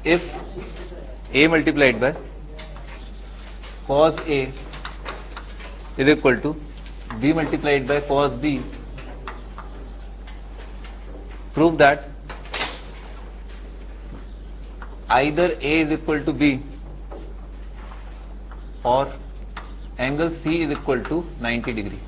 If a multiplied by cos a is equal to b multiplied by cos b, prove that either a is equal to b or angle c is equal to 90 degree.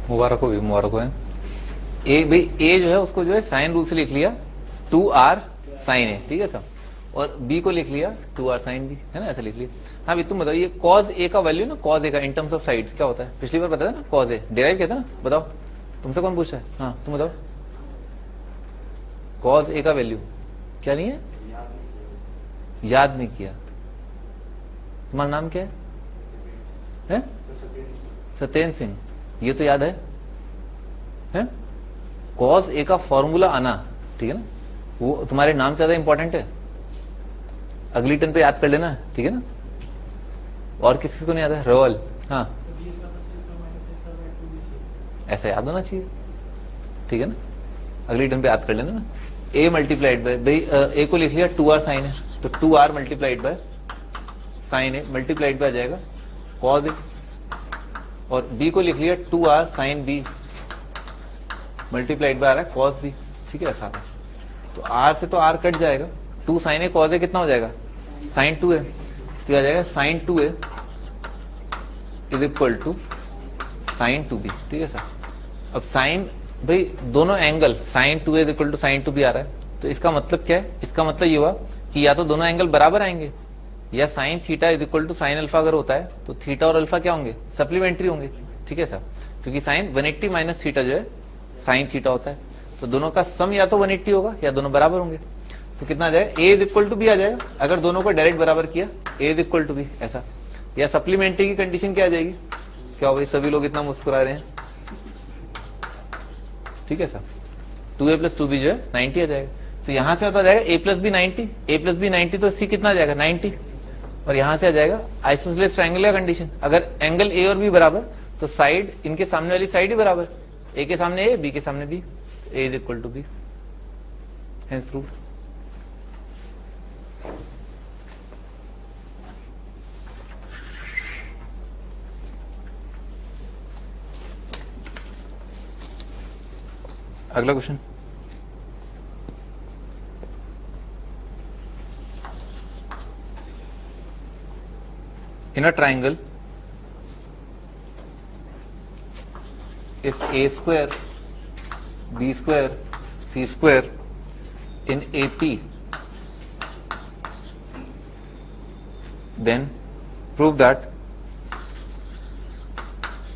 मुबारक हो भी, मुबारक हो। ए भाई ए जो है उसको जो है sine rule से लिख लिया 2r साइन ए, ठीक है सर, और बी को लिख लिया 2r साइन बी, है ना, ऐसे लिख लिया। हाँ भाई तुम बताओ ये cos ए का वैल्यू ना, cos ए का इन टर्म्स ऑफ साइड्स क्या होता है? पिछली बार बताया ना cos ए डिराइव किया था ना, बताओ तुमसे कौन पूछ रहा है? हाँ तुम बताओ cos ए का वैल्यू क्या नहीं है? याद नहीं किया। तुम्हारा नाम क्या है? सत्येंद्र सिंह। ये तो याद है? cos ए का फॉर्मूला आना, ठीक है ना, वो तुम्हारे नाम से ज्यादा इंपॉर्टेंट है। अगली टर्न पे याद कर लेना, ठीक है ना। और किसी को नहीं आता है? रोल, हाँ ऐसा याद होना चाहिए, ठीक है ना। अगली टर्न पे याद कर लेना ना। a मल्टीप्लाइड बाय भाई a को लिख लिया 2r साइन है, तो 2r multiplied by sine A multiplied by आ जाएगा cos ए, और b को लिख लिया 2r sine b multiplied by आ रहा है cos b, ठीक है सारा। तो r से तो r कट जाएगा, 2 साइन ए cos ए कितना हो जाएगा? साइन 2 है, तो आ जाएगा sine 2a is equal to sine 2b, ठीक है सर। अब साइन भाई दोनों angle sine 2a is equal to sine 2b आ रहा है, तो इसका मतलब क्या है? इसका मतलब ये हुआ कि या तो दोनों एंगल बराबर आएंगे, या sine theta is equal to sine alpha अगर होता है तो थीटा और अल्फा क्या होंगे? सप्लीमेंट्री होंगे, ठीक है सर, क्योंकि साइन 180 माइनस थीटा जो है साइन थीटा होता है, तो दोनों का सम या तो 180 होगा या दोनों बराबर होंगे। तो कितना आ जाएगा? ए इज इक्वल टू बी आ जाएगा, अगर दोनों को डायरेक्ट बराबर किया ए इज इक्वल टू बी ऐसा। या सप्लीमेंट्री की कंडीशन क्या आ जाएगी? क्या भाई सभी लोग इतना मुस्कुरा रहे हैं, ठीक है सर, 2a प्लस 2b जो है 90 आ जाएगा। तो यहां से आता जाएगा a plus B 90, a plus B 90, तो c कितना आ जाएगा? 90, और यहां से आ जाएगा आइसोसेलेस ट्रायंगल का कंडीशन, अगर एंगल ए और बी बराबर तो साइड इनके सामने वाली साइड ही बराबर, ए के सामने ए, बी के सामने B, A is equal to B, hence proved. अगला question, in a triangle if a square b square c square in AP, then prove that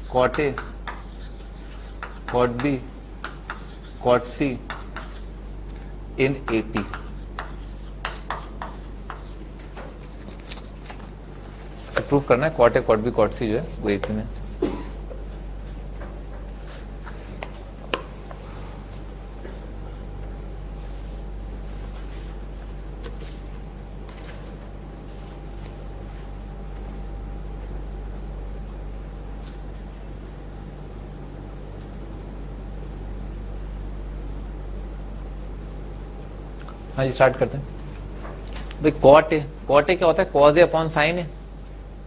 cot A, cot B, cot C in AP। प्रूव करना है cot ए cot B cot C जो है वो AP में। हाँ जी start करते हैं भाई। कॉट ए क्या होता है? कॉज ए अपॉन साइन ए,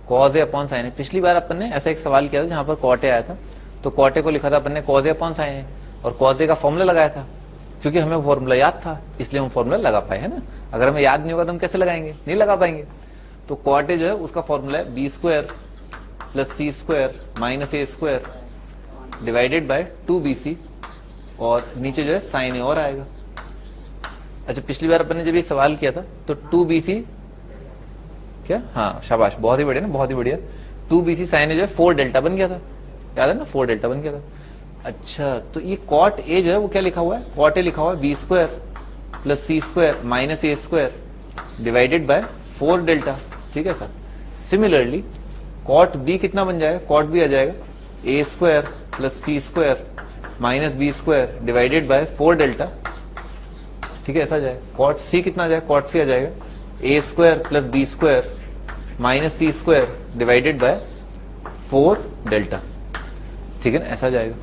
कॉज ए अपॉन साइन ए। पिछली बार अपन ने ऐसा एक सवाल किया था जहां पर कॉट ए आया था, तो कॉट ए को लिखा था अपन ने कॉज ए अपॉन साइन ए, और कॉज ए का फॉर्मूला लगाया था, क्योंकि हमें फॉर्मूला याद था इसलिए हम फॉर्मूला लगा पाए, है ना। अगर हमें याद नहीं होगा तो हम कैसे लगाएंगे? नहीं लगा पाएंगे। तो कॉट ए जो है उसका फॉर्मूला है B square plus C square minus A square divided by 2bc, और नीचे जो है साइन ए और आएगा, अच्छा पिछली बार अपन ने जब ये सवाल किया था तो 2BC क्या, हाँ शाबाश, बहुत ही बढ़िया ना, बहुत ही बढ़िया। 2BC साइन ए जो है 4 डेल्टा बन गया था, याद है ना, 4 डेल्टा बन गया था। अच्छा तो ये कॉट ए जो है वो क्या लिखा हुआ है, कॉट ए लिखा हुआ है B square plus C square minus A square divided by 4 delta, ठीक है सर। सिमिलरली कॉट बी कितना बन जाएगा, कॉट बी आ जाएगा A square plus C square minus B square divided by 4 delta, ठीक है, ऐसा आ जाएगा। कॉट सी कितना आ जाएगा, कॉट सी आ जाएगा A square plus B square minus C square divided by 4 delta, ठीक है ना, ऐसा जाएगा।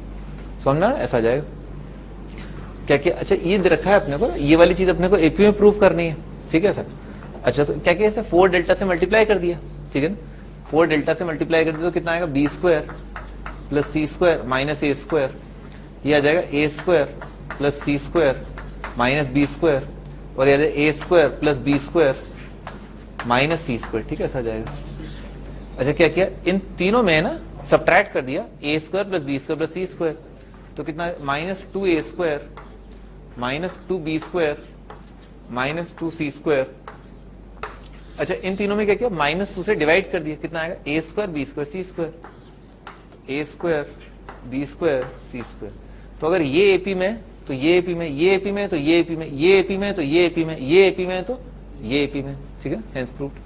समझ में, ऐसा जाएगा क्या क्या। अच्छा ये दे रखा है अपने को, ये वाली चीज अपने को एपी में प्रूव करनी है, ठीक है सर। अच्छा तो क्या क्या, 4 डेल्टा से मल्टीप्लाई कर दिया, ठीक है ना, 4 डेल्टा से मल्टीप्लाई कर दिया तो कितना आएगा, B square plus C square minus A square, ये आ जाएगा A square plus C square minus B square, और ये A square plus B square minus C square, ठीक है, ऐसा जाएगा। अच्छा क्या किया, इन तीनों में ना सब्ट्रैक्ट कर दिया, A square plus B square plus C square, तो कितना, minus 2a square minus 2b square minus 2c square. अच्छा इन तीनों में क्या किया, -2 से डिवाइड कर दिया, कितना आएगा, A square B square C square, A square B square C square. तो अगर ये एपी में तो ये एपी में, ये एपी में तो ये एपी में, ये एपी में तो ये एपी में, ये एपी में तो ये एपी में, ठीक है, हेंस प्रूव्ड।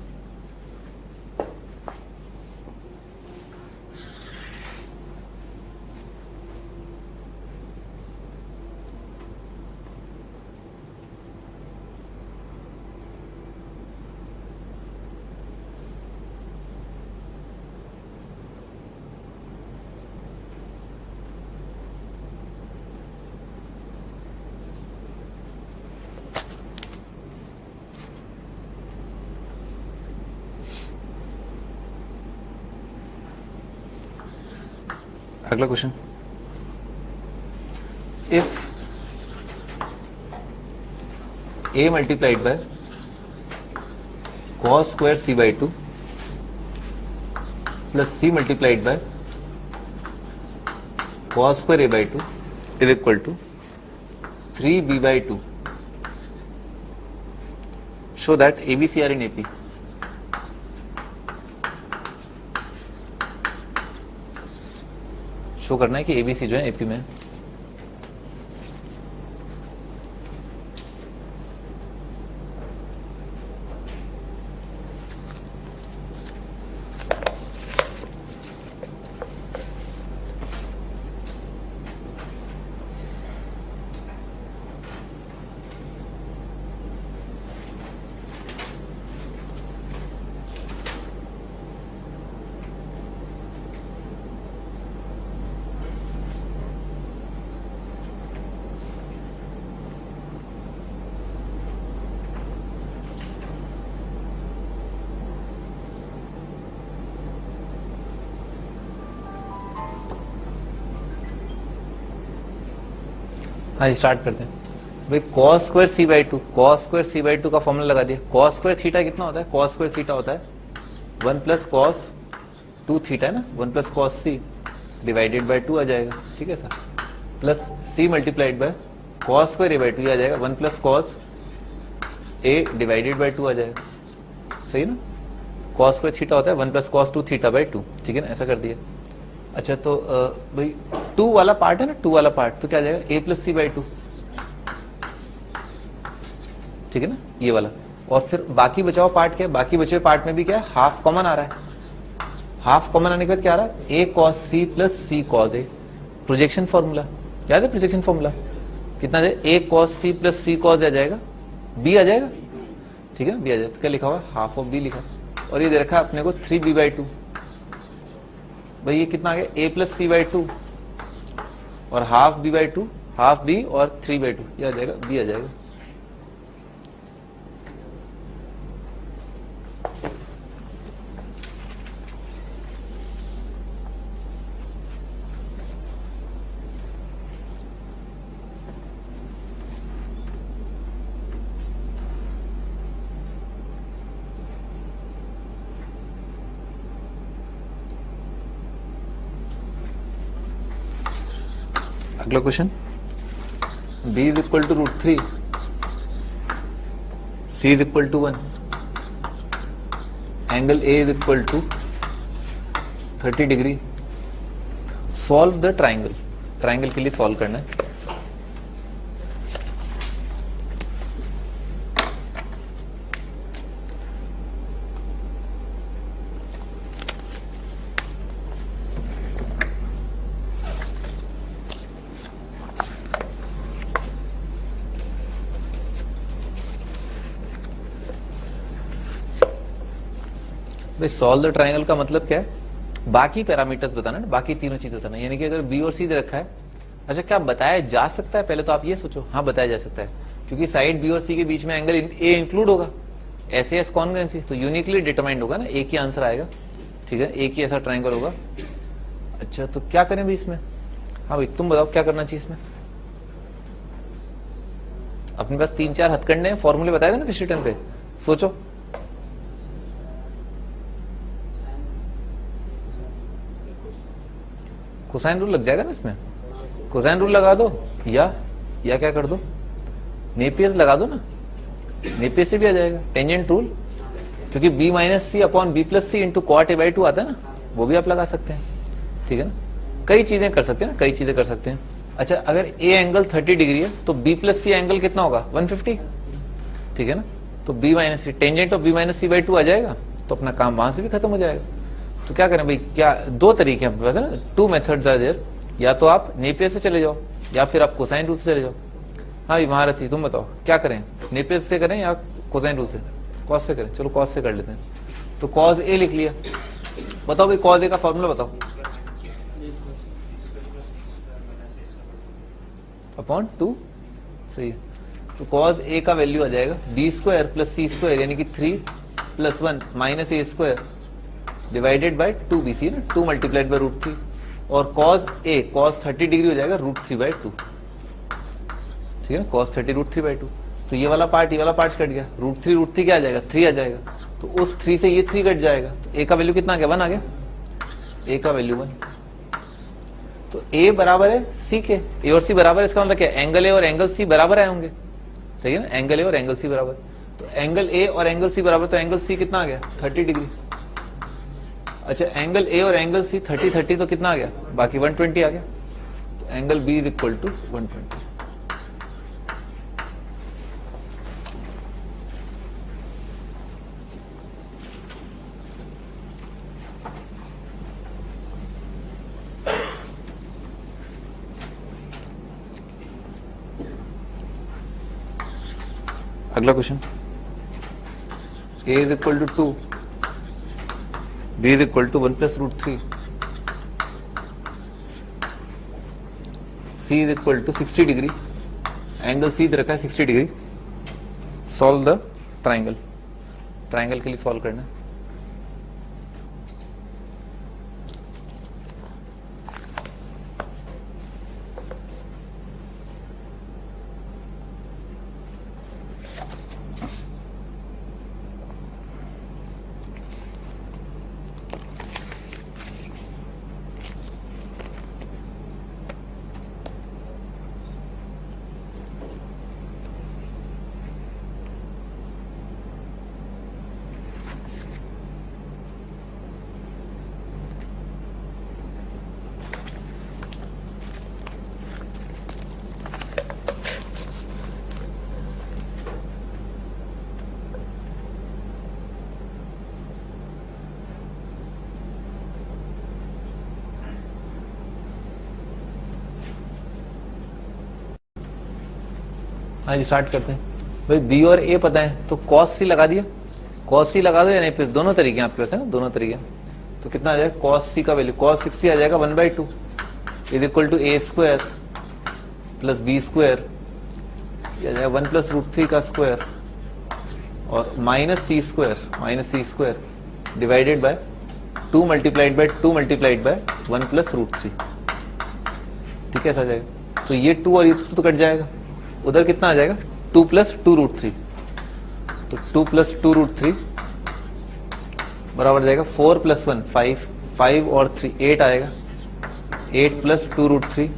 अगला question, if a multiplied by cos square c by 2 plus c multiplied by cos square a by 2 is equal to 3b by 2, show that ABC are in AP। Show करना है कि ABC जो है AP में। हाँ start करते हैं भाई। cos square c by 2, cos square c by 2 का फॉर्मूला लगा दिया। cos स्क्वायर थीटा कितना होता है, cos स्क्वायर थीटा होता है 1 प्लस cos 2 थीटा है ना, 1 plus cos c divided by 2 आ जाएगा, ठीक है sir, plus c multiplied by cos square a by 2 आ जाएगा 1 plus cos a divided by 2 आ जाएगा, सही ना। cos स्क्वायर थीटा होता है 1 प्लस cos 2 थीटा बाई 2, ठीक है ना, ऐसा कर दिया। अच्छा तो भाई 2 वाला पार्ट है ना, 2 वाला पार्ट तो क्या आ जाएगा, a प्लस सी बाई 2, ठीक है ना, ये वाला। और फिर बाकी बचाओ पार्ट क्या है, बाकी बचे पार्ट में भी क्या है, हाफ कॉमन आ रहा है। हाफ कॉमन आने के बाद क्या आ रहा है, a cos c plus c cos a, projection formula याद है, प्रोजेक्शन फॉर्मूला कितना है, a cos c plus c cos a आ जाएगा, b आ जाएगा, ठीक है ना, b आ जाएगा। तो क्या लिखा हुआ, हाफ ऑफ b लिखा, और ये दे रखा है अपने को 3b बाई 2। भाई ये कितना आ गया, a प्लस सी बाई 2 और half b by 2, half b और 3 बाई 2, ये आ जाएगा, b आ जाएगा। अगला question, b is equal to √3 C is equal to 1, angle A is equal to 30 degree. Solve the triangle, triangle के लिए सॉल्व करना है। भाई सॉल्व द ट्राइंगल का मतलब क्या है? बाकी पैरामीटर्स बताना, बाकी तीनों चीज बताना। यानी कि अगर बी और सी दे रखा है, अच्छा क्या बताया जा सकता है? पहले तो आप ये सोचो, हाँ बताया जा सकता है, क्योंकि साइड बी और सी के बीच में एंगल ए इंक्लूड होगा, ऐसे एस कॉन्ग्रुएंसी, तो यूनिकली डिटरमाइंड होगा ना, एक ही आंसर आएगा। ठीक है, एक ही ऐसा ट्राइंगल होगा। अच्छा तो क्या करें भाई इसमें? हाँ भाई तुम बताओ क्या करना चाहिए इसमें? अपने पास 3-4 हथकंडे हैं, फॉर्मूले बताए थे ना पिछले टाइम पे, सोचो। कोसाइन रूल लग जाएगा ना इसमें, कोसाइन रूल लगा दो, या क्या कर दो, नेपियर लगा दो ना, नेपियर से भी आ जाएगा। टेंजेंट रूल, क्योंकि b माइनस सी अपॉन बी प्लस सी इंटू कॉट A/2 आता है ना, वो भी आप लगा सकते हैं। ठीक है ना, कई चीजें कर सकते हैं ना, कई चीजें कर सकते हैं। अच्छा अगर a एंगल 30 डिग्री है तो b प्लस सी एंगल कितना होगा? 150। ठीक है ना, तो b minus C, tangent of b minus सी/2 आ जाएगा, तो अपना काम वहां से भी खत्म हो जाएगा। तो क्या करें भाई, क्या दो तरीके हैं अपने पास है ना, 2 मेथड्स आर देयर, या तो आप नेपियर से चले जाओ या फिर आप कोसाइन रूल से चले जाओ। हाँ भाई महारथी तुम बताओ क्या करें, नेपियर से करें या कोसाइन रूल से? कॉस से करें, चलो कॉस से कर लेते हैं। तो कॉस ए लिख लिया, बताओ भाई कॉस ए का फॉर्मूला बताओ। अपॉन 2, सही है। तो कॉस ए का वैल्यू आ जाएगा b² प्लस c² यानी कि 3 + 1 minus a² divided by 2bc ना, 2 मल्टीप्लाइड बाय √3, और cos A cos 30 डिग्री हो जाएगा √3/2। ठीक है ना, cos 30 √3/2। तो ये वाला पार्ट कट गया, √3 क्या आ जाएगा? 3 आ जाएगा। तो उस 3 से ये 3 कट जाएगा, तो A का वैल्यू कितना आ गया? 1 आ गया, A का वैल्यू 1। तो A बराबर है C के, A और C बराबर है, इसका मतलब क्या? एंगल A और एंगल C बराबर आए होंगे। सही है ना, एंगल A और एंगल C बराबर, तो एंगल A और एंगल C बराबर, तो एंगल C कितना आ गया? 30 डिग्री। अच्छा एंगल A और एंगल C 30 तो कितना आ गया? बाकी 120 आ गया। तो angle B is equal to 120। अगला question, A is equal to 2, b is equal to 1 plus √3, c is equal to 60 degree, angle c दे रखा है 60 degree. Solve the triangle, triangle के लिए सॉल्व करना है। हाँ जी स्टार्ट करते हैं। भाई बी और ए पता है तो कॉस सी लगा दिया, कॉस सी लगा दो, यानी फिर दोनों तरीके हैं आपके पास है ना, दोनों तरीके। तो कितना आ जाएगा? कॉस सी का वैल्यू कॉस 60 आ जाएगा 1/2 is equal to a² plus b² आ जाएगा 1 प्लस √3 का स्क्वायर और minus c² divided by 2 multiplied by 1 plus √3। ठीक है ऐसा जाएगा। तो ये 2 और ये 2 तो कट जाएगा, उधर कितना आ जाएगा? 2 प्लस 2√3, तो 2 प्लस 2√3 बराबर जाएगा 4 प्लस 1 5, 5 और 3 8 आएगा, 8 प्लस 2√3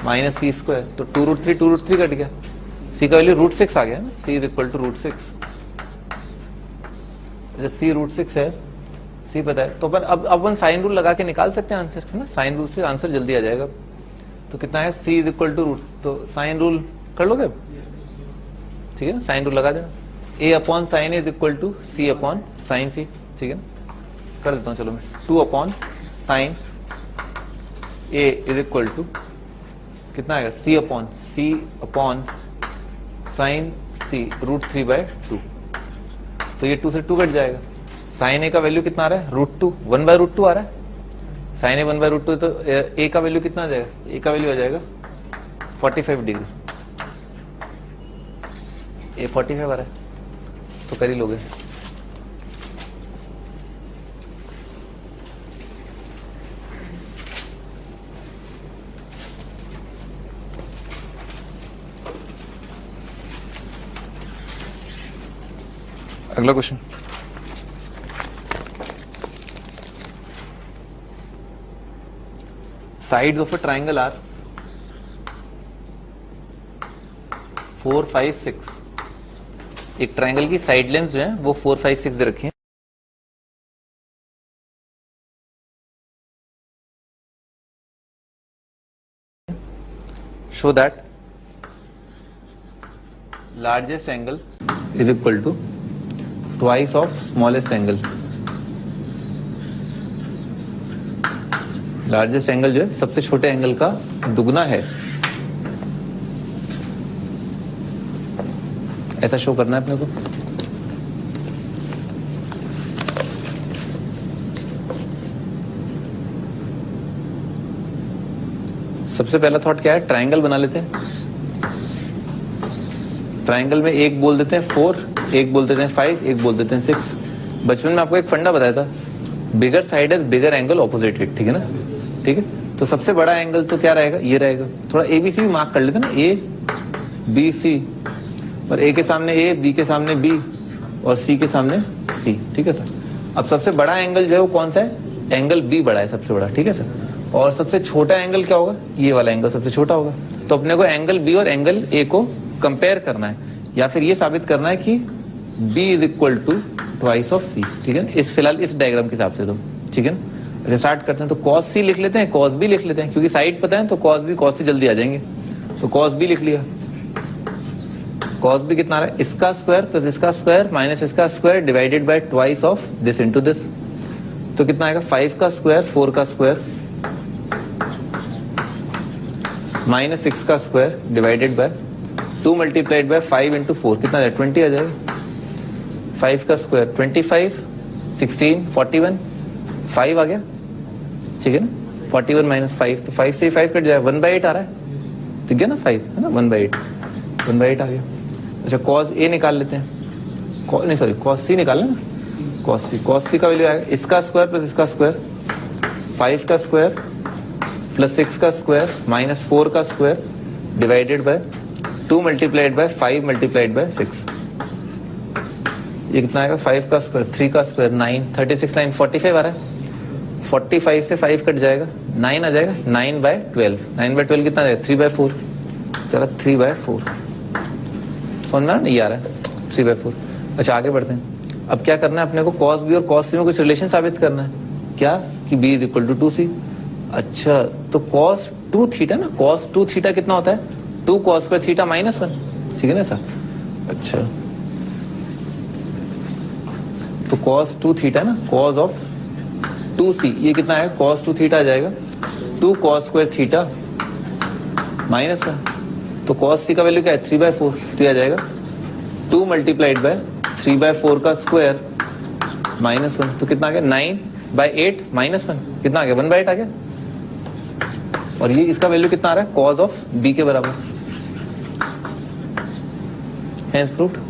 माइनस c², तो 2√3 कट गया, सी का वैल्यू √6 आ गया ना, सी इज इक्वल टू √6। सी √6 है, सी पता है, तो अपन अपन साइन रूल लगा के निकाल सकते हैं आंसर, है ना, साइन रूल से आंसर जल्दी आ जाएगा। तो कितना है, सी इज इक्वल टू √, तो साइन रूल कर लोगे, ठीक है ना, साइन रूल लगा देना, A upon sine is equal to C upon sine C, ठीक है, कर देता हूं, चलो मैं 2 upon sine A is equal to कितना आएगा, सी अपॉन साइन सी √3/2। तो ये 2 से 2 कट जाएगा, साइन ए का वैल्यू कितना आ रहा है, √2, 1/√2 आ रहा है, साइन ए 1/√2, तो ए का वैल्यू कितना आ जाएगा, ए का वैल्यू आ जाएगा 45 डिग्री, ए 45 आ रहा है, तो कर ही लोगे। अगला question, sides of a triangle are 4, 5, 6। एक ट्राइंगल की साइड लेंथ जो है वो 4, 5, 6 दे रखी है। Show that largest angle is equal to twice of smallest angle. Largest angle जो है सबसे छोटे एंगल का दुगना है, ऐसा शो करना है अपने को। सबसे पहला थॉट क्या है, ट्राइंगल बना लेते हैं। ट्राइंगल में एक बोल देते हैं 4, एक बोल देते हैं 5, एक बोल देते हैं 6। बचपन में आपको एक फंडा बताया था, bigger side is bigger angle opposite it, ठीक है ना, ठीक है। तो सबसे बड़ा एंगल तो क्या रहेगा, ये रहेगा। थोड़ा ABC भी मार्क कर लेते हैं ना, ABC, और A के सामने A, B के सामने B और C के सामने C, ठीक है सर। अब सबसे बड़ा एंगल जो है वो कौन सा है, एंगल B बड़ा है, सबसे बड़ा, ठीक है सर। और सबसे छोटा एंगल क्या होगा, ये वाला एंगल सबसे छोटा होगा। तो अपने को एंगल B और एंगल A को कंपेयर करना है, या फिर ये साबित करना है कि B is equal to twice of C, ठीक है। इस फिलहाल इस डायग्राम के हिसाब से तो, ठीक है ना। अच्छा, स्टार्ट करते हैं। तो cos C लिख लेते हैं, cos B लिख लेते हैं, क्योंकि साइड पता है तो cos B cos C जल्दी आ जाएंगे। तो cos B लिख लिया, cos B कितना आ रहा है, इसका स्क्वायर प्लस इसका स्क्वायर माइनस इसका square divided by twice of this into this. तो कितना आएगा, 5 का स्क्वायर 4 का स्क्वायर माइनस 6 का square divided by 2 multiplied bye 5 into 4, कितना आ जाएगा, 20 आ जाएगा। 5 का स्क्वायर 25, 16, 41, 5 आ गया, ठीक है ना। 41 माइनस 5, तो 5 से 5 कट जाएगा, 1/8 आ रहा है, ठीक है ना, 5 है ना, 1/8 आ गया। अच्छा, cos A निकाल लेते हैं, नहीं सॉरी cos C निकाल लेना, cos C का वैल्यू आएगा इसका स्क्वायर प्लस इसका स्क्वायर, 5 का स्क्वायर प्लस 6 का स्क्वायर माइनस 4 का square divided by 2 multiplied bye 5 multiplied by 6। ये कितना आएगा, 5 का स्क्वायर 3 का स्क्वायर 9, 36 9 45 आ रहा है। 45 से 5 कट जाएगा, 9 आ जाएगा, 9/12, 9/12 कितना आ जाएगा, 3/4, चलो 3/4 समझ में आ रहा है, ये आ रहा है 3/4। अच्छा, आगे बढ़ते हैं। अब क्या करना है अपने को, cos B और cos C में कुछ रिलेशन साबित करना है, क्या कि B is equal to 2C। अच्छा, तो cos 2 थीटा ना, cos 2 थीटा कितना होता है, 2 cos स्क्वायर थीटा माइनस 1, ठीक है ना सर। अच्छा, तो cos 2 थीटा ना, cos ऑफ 2C, ये कितना है, cos 2 थीटा आ जाएगा 2 cos स्क्वायर थीटा माइनस 1। तो cos C का वैल्यू क्या है, 3/4, तो ये आ जाएगा 2 मल्टीप्लाइड बाय 3/4 का स्क्वायर माइनस 1, तो कितना आ गया, 9/8 माइनस 1, कितना आ गया, 1/8 आ गया। और ये इसका वैल्यू कितना आ रहा है, cos ऑफ B के बराबर, हेंस प्रूव्ड।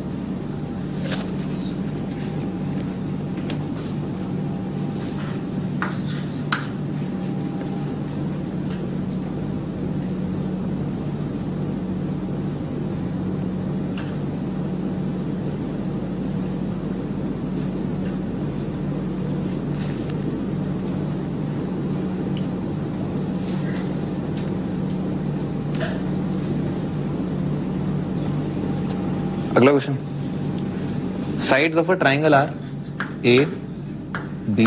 अगला question, sides of a triangle are A B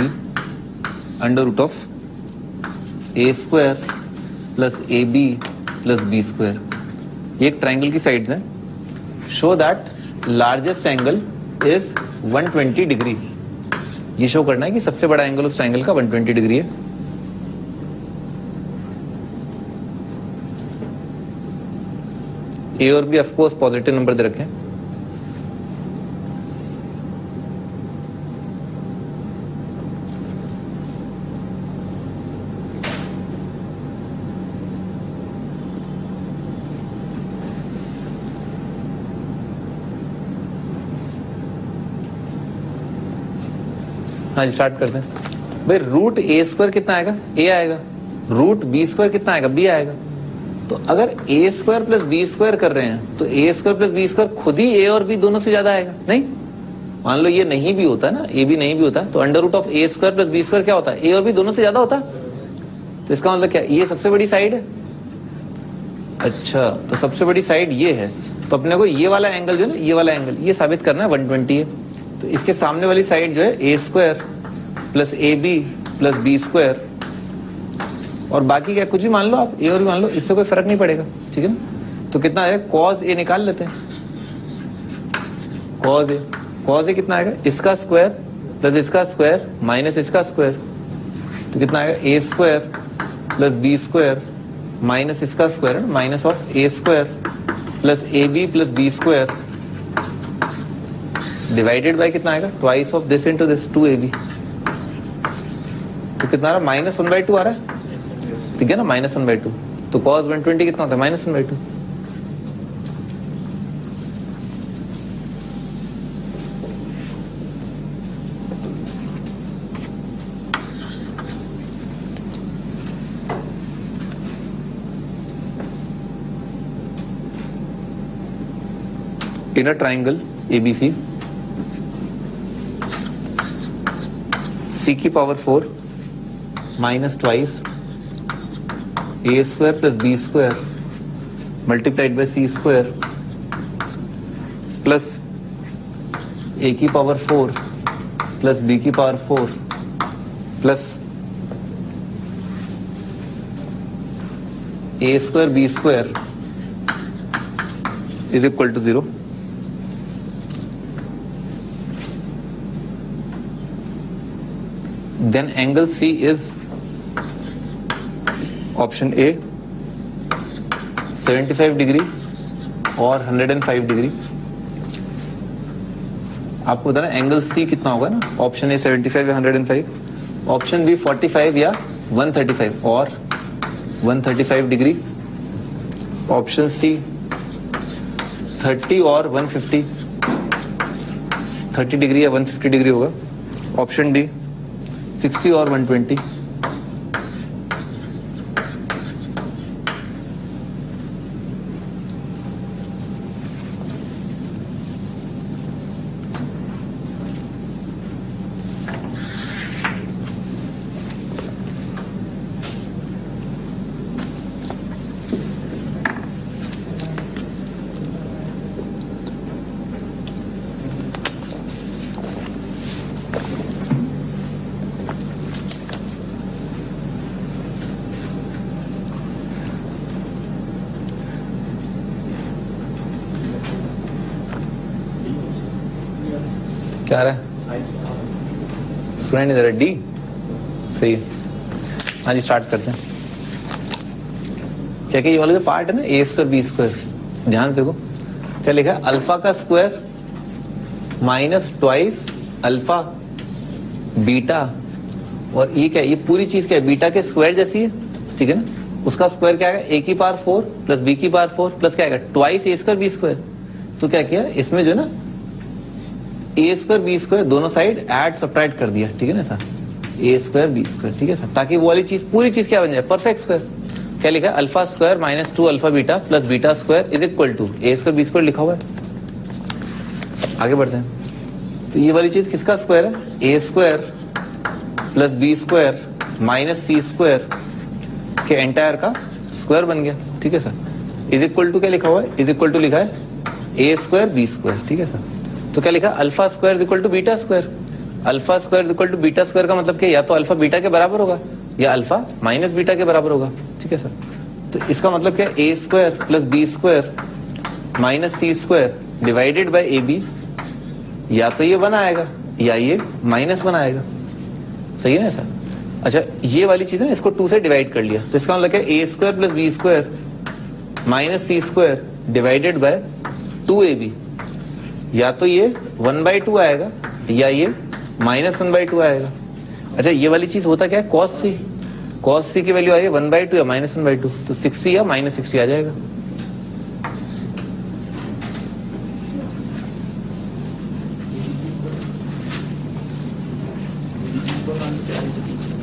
under root of A square plus A B plus B square. ये एक ट्राइंगल की साइड्स हैं। Show that largest angle is 120 degree. ये show करना है कि सबसे बड़ा एंगल उस ट्राइंगल का 120 डिग्री है। ए और B of course positive number दे रखे हैं। हाँ जी, स्टार्ट करते हैं। भाई रूट ए स्क्वायर कितना आएगा? ए आएगा। रूट बी स्क्वायर कितना आएगा? बी आएगा। तो अगर ए स्क्वायर प्लस बी स्क्वायर कर रहे हैं तो ए स्क्वायर प्लस बी स्क्वायर खुद ही ए और बी दोनों से ज्यादा आएगा। नहीं, मान लो ये नहीं भी होता ना, ए भी नहीं भी होता, तो under root of A square plus B square क्या होता है? ए और बी दोनों से ज्यादा होता। तो इसका मतलब क्या, ये सबसे बड़ी साइड है। अच्छा, तो सबसे बड़ी साइड ये है, तो अपने को ये वाला एंगल जो है ना, ये वाला एंगल ये साबित करना है 120 है। तो इसके सामने वाली साइड जो है A square plus A B plus B square, और बाकी क्या कुछ भी मान लो आप, ए और भी मान लो, इससे कोई फर्क नहीं पड़ेगा। ठीक है ना। तो कितना है? कॉस ए निकाल लेते हैं। कॉस ए कितना आएगा? इसका स्क्वायर प्लस इसका स्क्वायर माइनस इसका स्क्वायर। तो कितना आएगा? A square plus B square minus इसका square, minus of A square plus A B plus B square divided by कितना आएगा? Twice of this into this, 2ab। तो कितना आ रहा है? -1/2 आ रहा है। ठीक है ना, -1/2। तो cos 120 कितना होता है? -1/2। In a triangle ABC, c की power 4 minus twice A square plus B square multiplied by C square plus A की पावर 4 प्लस बी की power 4 plus A square B square is equal to 0। Then angle C is option A 75 degree और 105 degree. आपको बताना angle C कितना होगा ना। Option A 75 या 105, option B 45 या 135 और 135 डिग्री, ऑप्शन सी 30 और 150, 30 डिग्री या 150 डिग्री होगा, ऑप्शन डी 60 और 120। क्या आ रहा है? सुनाई नहीं दे रहा। डी सही है। हाँ जी, स्टार्ट करते हैं। क्या क्या ये वाला जो पार्ट है ना, ए स्क्वायर बी स्क्वायर, ध्यान देखो क्या लिखा है? अल्फा का square minus twice alpha beta, और ये क्या, ये पूरी चीज क्या है? बीटा के स्क्वायर जैसी है। ठीक है ना। उसका स्क्वायर क्या आएगा? ए की पावर 4 प्लस बी की पावर 4 प्लस क्या आएगा? Twice A square B square. तो क्या किया इसमें जो है ना, ए स्क्वायर बी स्क्वायर दोनों साइड ऐड सब्ट्रैक्ट कर दिया। ठीक है ना सर, ए स्क्वायर बी स्क्वायर। ठीक है सर, ताकि वो वाली चीज पूरी चीज क्या बन जाए? Perfect square. क्या लिखा है? Alpha square minus 2 alpha beta plus beta square is equal to A square B square लिखा हुआ है। आगे बढ़ते हैं। तो ये वाली चीज किसका स्क्वायर है? A square plus B square minus C square के एंटायर का स्क्वायर बन गया। ठीक है सर, इज इक्वल टू क्या लिखा हुआ है? इज इक्वल टू लिखा है ए स्क्वायर बी स्क्वायर, ठीक है सर। तो क्या लिखा, alpha square equal to beta square. Alpha square equal to beta square का मतलब क्या, या तो अल्फा बीटा के बराबर होगा या अल्फा माइनस बीटा के बराबर होगा, ठीक है सर। तो इसका मतलब क्या, A square plus B square minus C square divided by A B, या तो ये 1 आएगा या ये माइनस 1 आएगा, सही है ना सर। अच्छा, ये वाली चीज है ना, इसको 2 से डिवाइड कर लिया, तो इसका मतलब क्या, A square plus B square minus C square divided by 2ab, या तो ये 1/2 आएगा या ये -1/2 आएगा। अच्छा, ये वाली चीज होता क्या है, cos c, cos c की वैल्यू आ रही है 1/2 या -1/2, तो 60 या -60 आ जाएगा।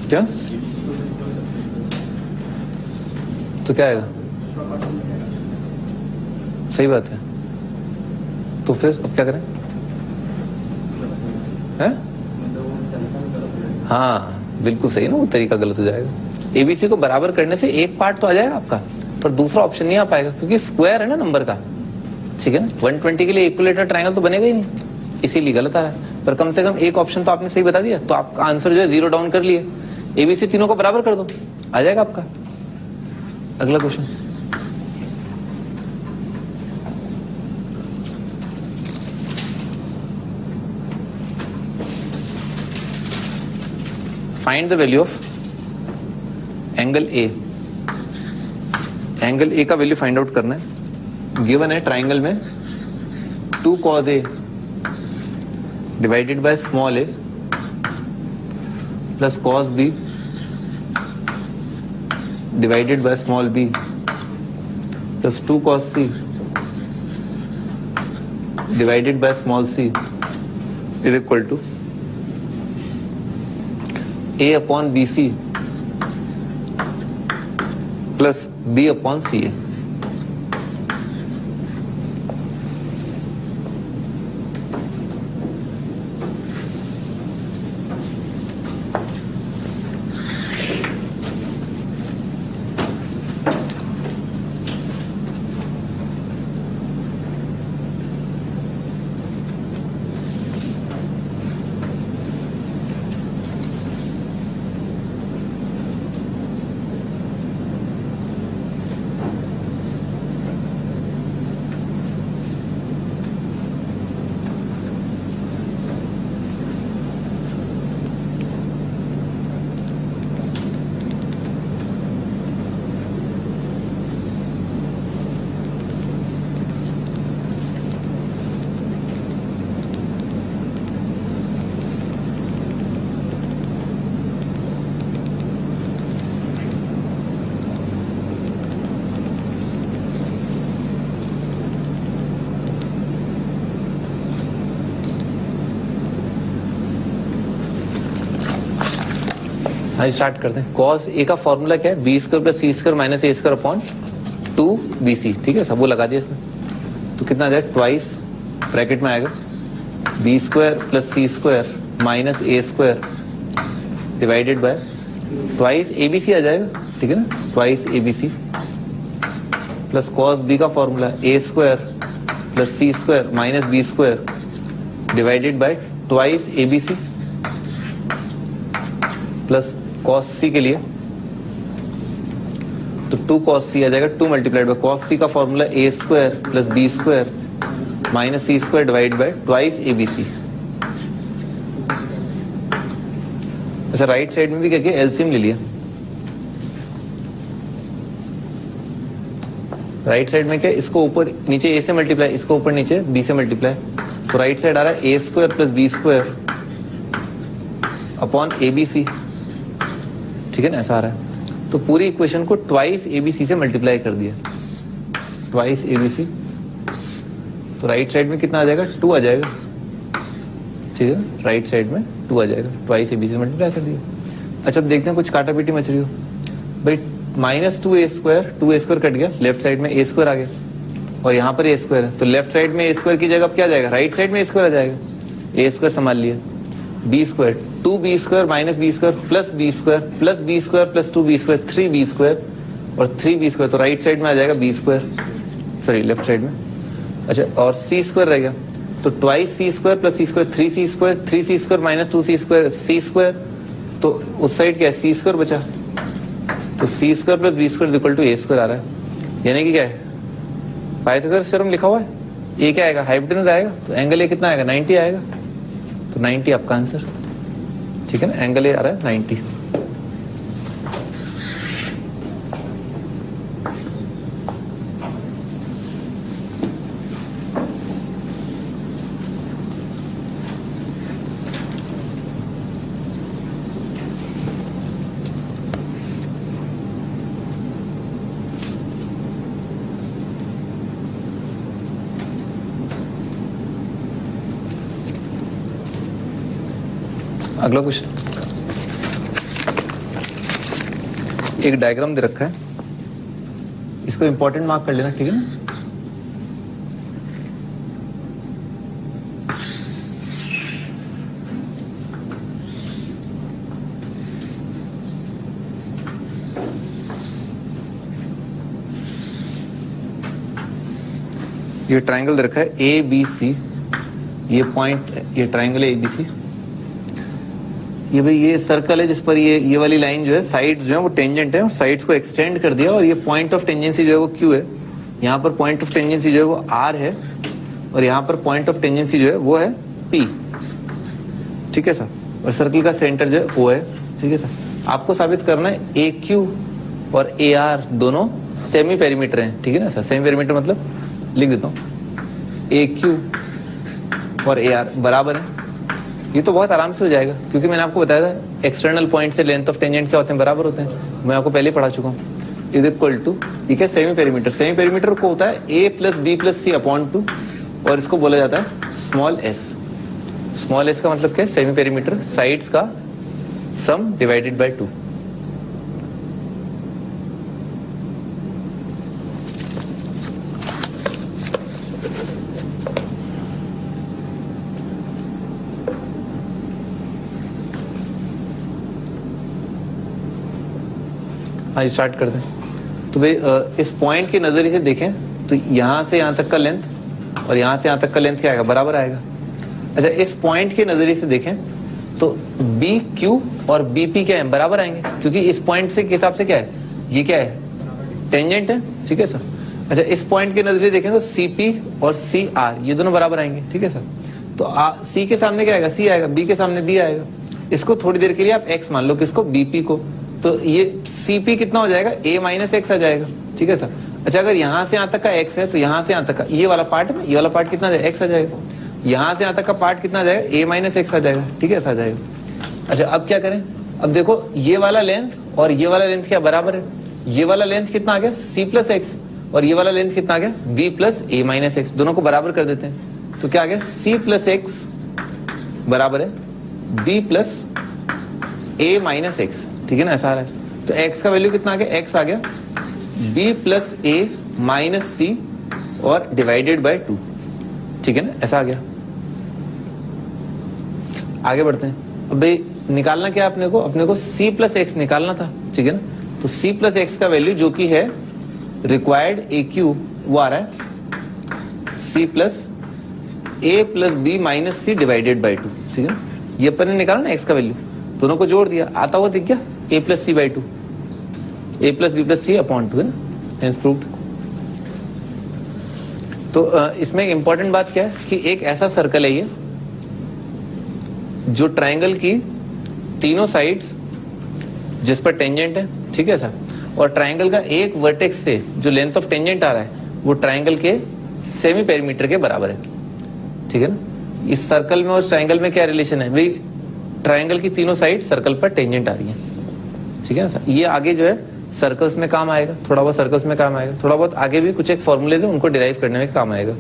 क्या, तो क्या आएगा, सही बात है। तो फिर अब क्या करें, है? हाँ बिल्कुल सही ना, वो तरीका गलत हो जाएगा। एबीसी को बराबर करने से एक पार्ट तो आ जाएगा आपका, पर दूसरा ऑप्शन नहीं आ पाएगा क्योंकि स्क्वायर है ना नंबर का, ठीक है ना। 120 के लिए इक्विलेटरल ट्रायंगल तो बनेगा ही नहीं, इसीलिए गलत आ रहा है। पर कम से कम एक ऑप्शन तो आपने सही बता दिया, तो आपका आंसर जो है 0 डाउन कर लिए। एबीसी तीनों को बराबर कर दो, आ जाएगा आपका। अगला question, find the value of angle A. Angle A का वैल्यू फाइंड आउट करना है। गिवन है ट्राइंगल में 2 cos a divided by small a plus cos b divided by small b plus 2 cos c divided by small c is equal to a upon B C plus b upon C A. हाँ start करते हैं। cos a का formula क्या है, B square plus C square minus A square upon 2bc, ठीक है सब वो लगा दिया इसमें। तो कितना आ जाएगा, ट्वाइस ब्रैकेट में आएगा B square plus C square minus A square divided by twice ABC आ जाएगा, ठीक है ना, twice ABC plus cos b का formula A square plus C square minus B square divided by twice ABC plus cos c के लिए तो 2 cos c आ जाएगा, 2 मल्टीप्लाइड बाय cos c का formula A square plus B square minus C square divide by twice ABC. अच्छा, right side में भी क्या किया, एलसीएम ले लिया। राइट साइड में क्या, इसको ऊपर नीचे ए से मल्टीप्लाई, इसको ऊपर नीचे बी से मल्टीप्लाई, तो राइट साइड आ रहा है A square plus B square upon ABC, ठीक है ना, ऐसा आ रहा है। तो पूरी इक्वेशन को ट्वाइस एबीसी से मल्टीप्लाई कर दिया, ट्वाइस एबीसी, तो राइट साइड में कितना आ जाएगा, 2 आ जाएगा, ठीक है, राइट साइड में 2 आ जाएगा, ट्वाइस एबीसी से मल्टीप्लाई कर दिया। अच्छा अब देखते हैं कुछ काटा पीटी मच रही हो भाई, माइनस 2a स्क्वायर कट गया, लेफ्ट साइड में a स्क्वायर आ गया और यहाँ पर a स्क्वायर है, तो लेफ्ट साइड में a स्क्वायर की जगह क्या आ जाएगा, राइट साइड में a स्क्वायर आ जाएगा, a स्क्वायर संभाल लिया, b square 2b square minus b square plus b square plus b square plus 2b square 3b square और 3b स्क्वायर, तो राइट साइड में आ जाएगा b square, sorry left side में, अच्छा, और सी स्क्वायर रह गया, तो twice C square plus C square 3c square, 3c square minus 2c square C square, तो उस साइड क्या है सी स्क्वायर बचा, तो C square plus B square equal to A square आ रहा है, यानी कि क्या है पाइथागोरस थ्योरम लिखा हुआ है, ये क्या आएगा हाइपोटेन्यूज आएगा, तो एंगल ए कितना आएगा 90 आएगा, तो 90 आपका आंसर, ठीक है ना, एंगल ए आ रहा है 90। अगला क्वेश्चन, एक डायग्राम दे रखा है, इसको इंपॉर्टेंट मार्क कर लेना, ठीक है ना। ये ट्राइंगल दे रखा है ए बी सी, ये पॉइंट, ये ट्राइंगल है ए बी सी, ये भाई ये सर्कल है जिस पर ये वाली लाइन जो है साइड्स जो है वो टेंजेंट है, साइड्स को एक्सटेंड कर दिया, और ये पॉइंट ऑफ टेंजेंसी जो है वो क्यू है, यहाँ पर पॉइंट ऑफ टेंजेंसी जो है वो आर है, और यहाँ पर पॉइंट ऑफ टेंजेंसी जो है वो है पी, ठीक है सर, और सर्कल का सेंटर जो है ओ है, ठीक है सर। आपको साबित करना है ए क्यू और ए आर दोनों सेमी पेरीमीटर हैं, ठीक है ना सर, सेमी पेरीमीटर मतलब लिख देता हूँ ए क्यू और ए आर बराबर है, ये तो बहुत आराम से हो जाएगा, क्योंकि मैंने आपको बताया था एक्सटर्नल पॉइंट से लेंथ ऑफ टेंजेंट क्या होते हैं, बराबर होते हैं, मैं आपको पहले ही पढ़ा चुका हूँ। इज इक्वल टू, ठीक है, सेमी पेरीमीटर, सेमी पेरीमीटर को होता है ए plus B plus c upon 2, और इसको बोला जाता है स्मॉल एस। स्मॉल एस का मतलब क्या है, सेमी पेरीमीटर साइड्स का सम डिवाइडेड बाय 2। हाँ स्टार्ट करते हैं। तो भाई इस पॉइंट के नजरिए से देखें तो यहां से यहां तक का लेंथ और यहां से यहां तक का लेंथ क्या आएगा, बराबर आएगा। अच्छा, इस पॉइंट के नजरिए से देखें तो बी क्यू और बी पी क्या है, बराबर आएंगे, क्योंकि इस पॉइंट से के हिसाब से क्या है, ये क्या है टेंजेंट है, ठीक है सर। अच्छा, इस पॉइंट के नजरिए देखें तो सी पी और सी आर ये दोनों बराबर आएंगे, ठीक है सर। तो सी के सामने क्या आएगा, सी आएगा, बी के सामने बी आएगा। इसको थोड़ी देर के लिए आप एक्स मान लो, किसको, बीपी को, तो ये सीपी कितना हो जाएगा, ए माइनस एक्स आ जाएगा, ठीक है सर। अच्छा, अगर यहां से यहां तक का एक्स है तो यहां से यहां तक का ये वाला पार्ट है, ये वाला पार्ट कितना एक्स आ जाएगा, यहां से यहां तक का पार्ट कितना आ जाएगा, ए माइनस एक्स आ जाएगा, ठीक है, ऐसा आ जाएगा। अच्छा, अब क्या करें, अब देखो ये वाला लेंथ और ये वाला लेंथ क्या बराबर है, ये वाला लेंथ कितना आ गया सी प्लस एक्स, और ये वाला लेंथ कितना आ गया बी प्लस ए माइनस एक्स, दोनों को बराबर कर देते हैं, तो क्या आ गया सी प्लस एक्स बराबर है बी प्लस ए माइनस एक्स, ठीक है ना, ऐसा आ रहा है। तो x का वैल्यू कितना आ गया, x आ गया b प्लस ए माइनस सी और डिवाइडेड बाय 2, ठीक है ना, ऐसा आ गया। आगे बढ़ते हैं। अब भाई निकालना क्या अपने को c प्लस एक्स निकालना था, ठीक है ना। तो c प्लस एक्स का वैल्यू जो कि है रिक्वायर्ड ए क्यू, वो आ रहा है c plus a plus b minus c divided by 2, ठीक है। ये अपन ने निकाला ना x का वैल्यू, दोनों को जोड़ दिया, आता हुआ दिख गया a plus c by 2, a plus B plus c upon 2 है ना, हेंस प्रूव्ड। तो इसमें एक इंपॉर्टेंट बात क्या है कि एक ऐसा सर्कल है ये जो ट्रायंगल की तीनों साइड्स जिस पर टेंजेंट है, ठीक है सर, और ट्रायंगल का एक वर्टेक्स से जो लेंथ ऑफ टेंजेंट आ रहा है वो ट्रायंगल के सेमी पेरीमीटर के बराबर है, ठीक है ना। इस सर्कल में और ट्रायंगल में क्या रिलेशन है भाई, ट्रायंगल की तीनों साइड सर्कल पर टेंजेंट आ रही है, ठीक है ना सर। ये आगे जो है सर्कल्स में काम आएगा, थोड़ा बहुत सर्कल्स में काम आएगा, थोड़ा बहुत आगे भी कुछ एक फॉर्मूले थे उनको डिराइव करने में काम आएगा।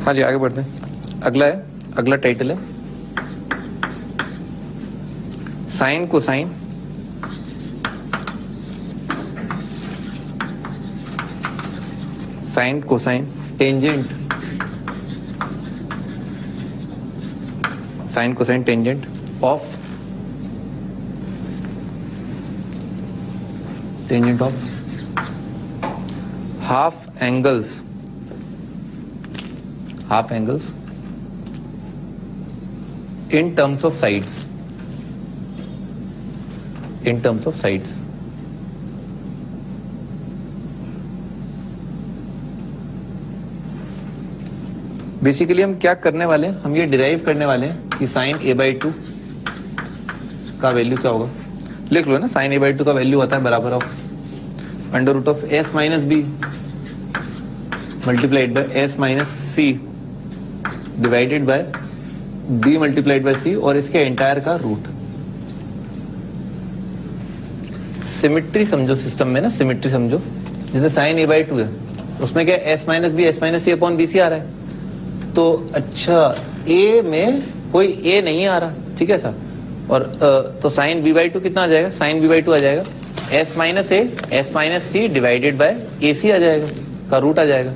हाँ जी, आगे बढ़ते हैं। अगला टाइटल है sine cosine sine cosine tangent, sine cosine tangent of half angles in terms of sides, basically हम क्या करने वाले हैं, हम ये डिराइव करने वाले हैं कि साइन a/2 का वैल्यू क्या होगा। लिख लो ना, साइन a/2 का वैल्यू होता है बराबर of under root of s minus b multiplied by s minus c divided by b multiplied by c और इसके एंटायर का रूट। सिमिट्री समझो सिस्टम में ना, सिमिट्री समझो। जैसे साइन a/2 है, उसमें क्या s minus c upon bc आ रहा है। तो अच्छा, a में कोई a नहीं आ रहा, ठीक है सर। और तो साइन b/2 कितना आ जाएगा, साइन b/2 आ जाएगा s minus c divided bye ac आ जाएगा, का रूट आ जाएगा।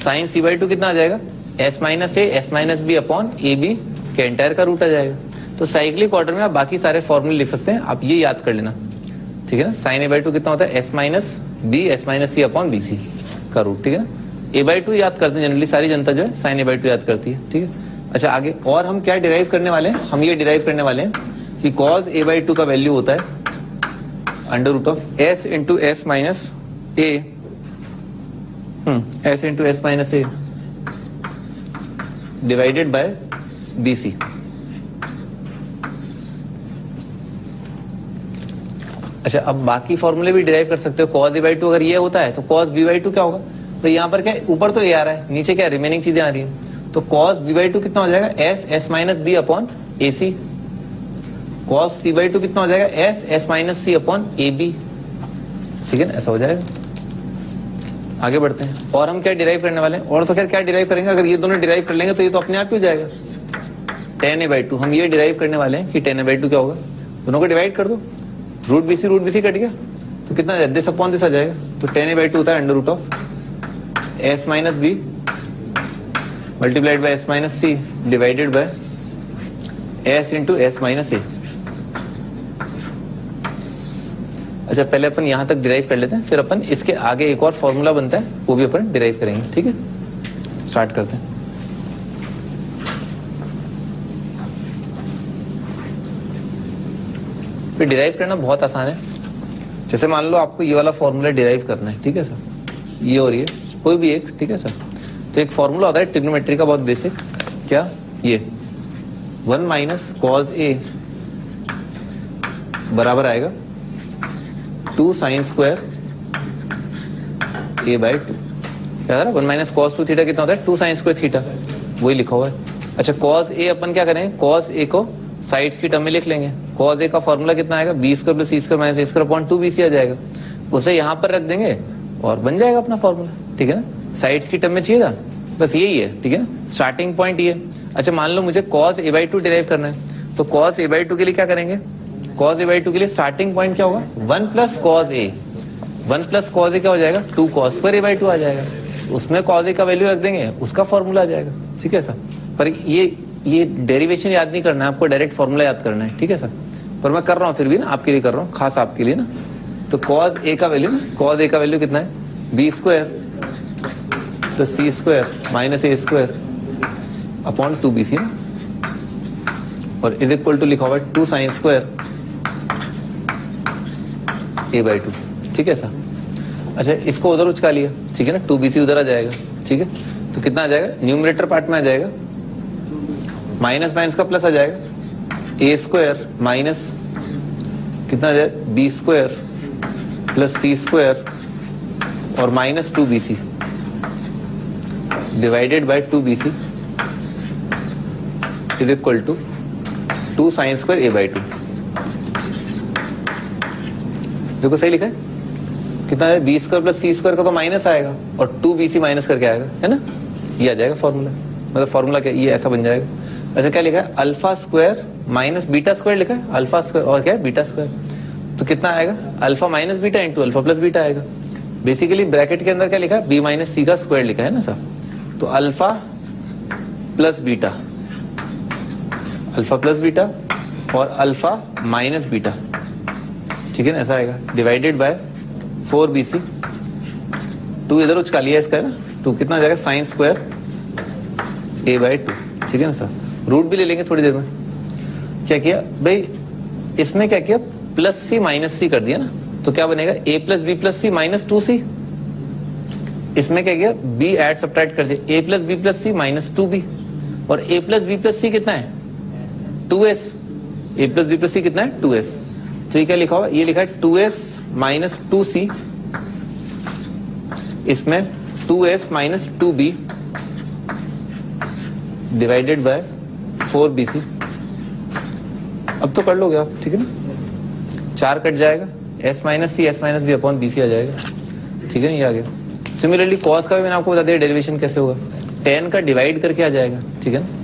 साइन c/2 कितना आ जाएगा, s minus b upon ab के एंटायर का रूट आ जाएगा। तो साइक्लिक ऑर्डर में आप बाकी सारे फॉर्मूले लिख सकते हैं, आप ये याद कर लेना, ठीक है ना। साइन a/2 कितना होता है, s minus c upon bc का रूट, ठीक है ना। a/2 याद करते हैं जनरली, सारी जनता जो है साइन a/2 याद करती है, ठीक है। अच्छा आगे और हम क्या डिराइव करने वाले हैं, हम ये डिराइव करने वाले हैं कि cos a/2 का वैल्यू होता है under root of s into s minus a divided by bc। अच्छा, अब बाकी फॉर्मूले भी डिराइव कर सकते हो। cos a/2 अगर ये होता है तो cos b/2 क्या होगा, तो यहाँ पर क्या, ऊपर तो a आ रहा है, नीचे क्या रिमेनिंग चीजें आ रही है। तो cos b/2 कितना हो जाएगा, s minus b upon ac। cos c/2 कितना हो जाएगा, s minus c upon ab, ठीक है ना, ऐसा हो जाएगा। आगे बढ़ते हैं, और हम क्या डिराइव करने वाले हैं, और तो खैर क्या डिराइव करेंगे, अगर ये दोनों डिराइव कर लेंगे तो ये तो अपने आप ही हो जाएगा। tan a/2 हम ये डिराइव करने वाले हैं कि tan a/2 क्या होगा, दोनों को डिवाइड कर दो, रूट bc कट गया तो कितना, दिस अपॉन दिस आ जाएगा। तो tan a/2 होता है under root of s minus b multiplied by s minus c divided by s into s minus a। अच्छा, पहले अपन यहां तक डिराइव कर लेते हैं, फिर अपन इसके आगे एक और फॉर्मूला बनता है, वो भी अपन डिराइव करेंगे, ठीक है। स्टार्ट करते हैं। फिर डिराइव करना बहुत आसान है। जैसे मान लो आपको ये वाला फॉर्मूला डिराइव करना है, ठीक है सर, ये और ये कोई भी एक, ठीक है सर। तो एक फॉर्मूला होता है ट्रिग्नोमेट्री का बहुत बेसिक, क्या, ये 1 माइनस कॉस a बराबर आएगा 2 साइन स्क्वायर a/2। क्या था, 1 माइनस कॉस 2 थीटा कितना होता है, 2 साइन स्क्वायर थीटा, वही लिखा हुआ है। अच्छा, कॉस a अपन क्या करेंगे, कॉस a को साइड्स की टर्म में लिख लेंगे। कॉस a का फॉर्मूला कितना आएगा, b square plus c square minus a square upon 2bc आ जाएगा। उसे यहाँ पर रख देंगे और बन जाएगा अपना फॉर्मूला, ठीक है ना। साइड्स की टर्म में चाहिए था, बस यही है, ठीक है ना, स्टार्टिंग पॉइंट ये। अच्छा, मान लो मुझे cos a/2 डिराइव करना है, तो cos a/2 के लिए क्या करेंगे, cos a/2 के लिए स्टार्टिंग पॉइंट क्या होगा, 1 plus cos a, 1 plus cos a क्या हो जाएगा, 2 cos स्क्वायर a/2 आ जाएगा। उसमें cos a का वैल्यू रख देंगे, उसका फॉर्मूला आ जाएगा, ठीक है सर। पर ये डेरिवेशन याद नहीं करना है आपको, डायरेक्ट फॉर्मूला याद करना है, ठीक है सर। पर मैं कर रहा हूँ फिर भी ना, आपके लिए कर रहा हूँ, खास आपके लिए ना। तो cos a का वैल्यू, cos a का वैल्यू कितना है, b square plus c square minus a square upon 2bc ना, और इज इक्वल टू लिखा हुआ है 2 साइन स्क्वायर a/2, ठीक है सर। अच्छा, इसको उधर उचका लिया, ठीक है ना, 2bc उधर आ जाएगा, ठीक है। तो कितना आ जाएगा, न्यूमरेटर पार्ट में आ जाएगा, माइनस माइनस का प्लस आ जाएगा, a स्क्वायर माइनस कितना आ जाएगा, b square plus c square और minus 2bc divided by 2bc is equal to 2 sine square a/2। देखो सही लिखा है, कितना है, b square plus c square का तो माइनस आएगा और 2bc माइनस करके आएगा, है ना, ये आ जाएगा फॉर्मूला। मतलब फॉर्मूला क्या, ये ऐसा बन जाएगा। अच्छा, क्या लिखा है, alpha square minus beta square लिखा है, अल्फा स्क्वायर और क्या है, बीटा स्क्वायर। तो कितना आएगा, alpha minus beta into alpha plus beta आएगा। बेसिकली ब्रैकेट के अंदर क्या लिखा है, बी माइनस सी का स्क्वायर लिखा है ना सर। तो alpha plus beta, alpha plus beta और अल्फा माइनस बीटा, ठीक है ना, ऐसा आएगा डिवाइडेड बाय 4bc। 2 इधर उचका लिया इसका ना, 2 कितना आ जाएगा साइन स्क्वायर a/2, ठीक है ना सर। रूट भी ले लेंगे थोड़ी देर में। क्या किया भाई, इसमें क्या किया, प्लस सी माइनस सी कर दिया ना, तो क्या बनेगा a plus B plus C minus 2c। इसमें क्या किया, b एड सब्ट्रैक्ट कर दिया, a plus B plus C minus 2b, और a plus B plus C कितना है 2s, a plus B plus C कितना है 2s। तो ये क्या लिखा हुआ, ये लिखा है 2s माइनस 2c, इसमें 2s minus 2b divided by 4bc। अब तो कर लोगे आप, ठीक है ना, 4 कट जाएगा, s minus b upon bc आ जाएगा, ठीक है ना, ये आ गया। सिमिलरली कॉस का भी मैंने आपको बता दिया डेरिवेशन कैसे होगा, tan का डिवाइड करके आ जाएगा, ठीक है ना।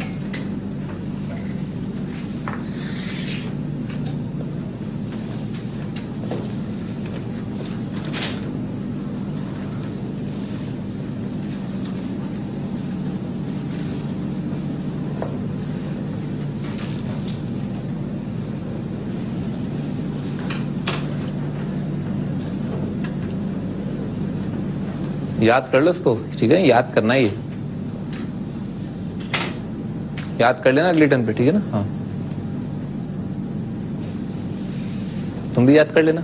याद कर लो इसको, ठीक है, याद करना ही है, याद कर लेना अगले टर्न पे, ठीक है ना। हाँ तुम भी याद कर लेना।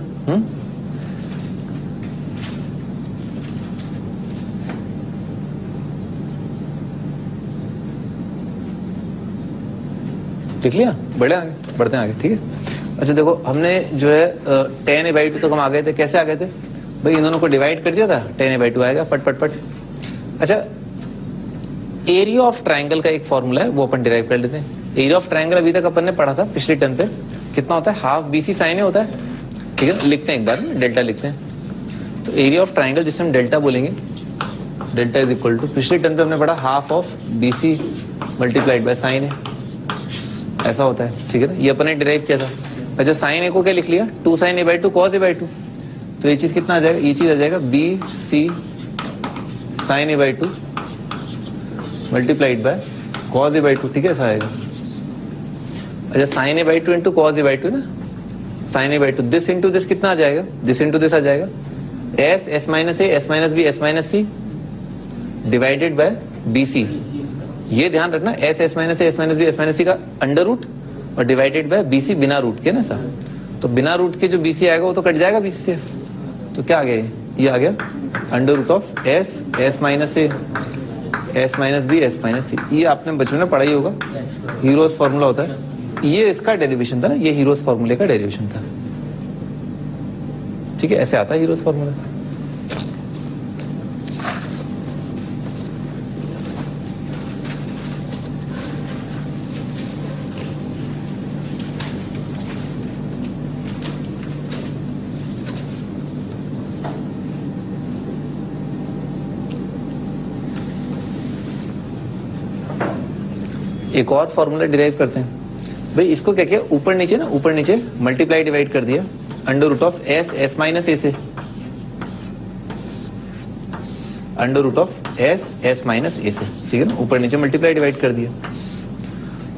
लिख लिया, बढ़े आगे, बढ़ते हैं आगे, ठीक है। अच्छा देखो, हमने जो है tan a/2 तक हम आ गए थे। कैसे आ गए थे भाई, इन दोनों को डिवाइड कर दिया था, tan a/2 आएगा, पट पट पट। अच्छा, एरिया ऑफ ट्राइंगल का एक फॉर्मूला है, वो अपन डिराइव कर लेते हैं। एरिया ऑफ ट्राइंगल अभी तक अपन ने पढ़ा था पिछले टर्न पे, कितना होता है, हाफ BC साइन होता है, ठीक है। लिखते हैं एक बार में, डेल्टा लिखते हैं। तो एरिया ऑफ ट्राइंगल जिसे हम डेल्टा बोलेंगे, डेल्टा इज इक्वल टू, पिछले टर्न पे हमने पढ़ा half of BC multiplied by sign है, ऐसा होता है, ठीक है ना, ये अपन ने डिराइव किया था। अच्छा, साइन ए को क्या लिख लिया, 2 sin a/2 cos a/2, तो ये चीज कितना आ जाएगा, ये चीज आ जाएगा BC sin a/2 multiplied by cos a/2, ठीक है, ऐसा आएगा। अच्छा, sin a/2 into cos a/2 ना, sin a/2, this into this कितना आ जाएगा, दिस इंटू दिस आ जाएगा s minus a s minus b s minus c divided by BC। ये ध्यान रखना, s minus a s minus b s minus c का under root और divided by BC बिना रूट के ना सर। तो बिना रूट के जो BC आएगा वो तो कट जाएगा BC से, तो क्या आ गया, ये आ गया under root of s minus a s minus b s minus c। ये आपने बचपन में पढ़ा ही होगा, हीरोज फॉर्मूला होता है, ये इसका डेरिवेशन था ना, ये हीरोज फॉर्मूले का डेरिवेशन था, ठीक है, ऐसे आता है हीरोज फॉर्मूला। एक और फॉर्मूला डिराइव करते हैं भाई, इसको क्या किया, ऊपर नीचे ना, ऊपर नीचे मल्टीप्लाई डिवाइड कर दिया under root of s minus a से, under root of s minus a से, ठीक है ना, ऊपर नीचे मल्टीप्लाई डिवाइड कर दिया।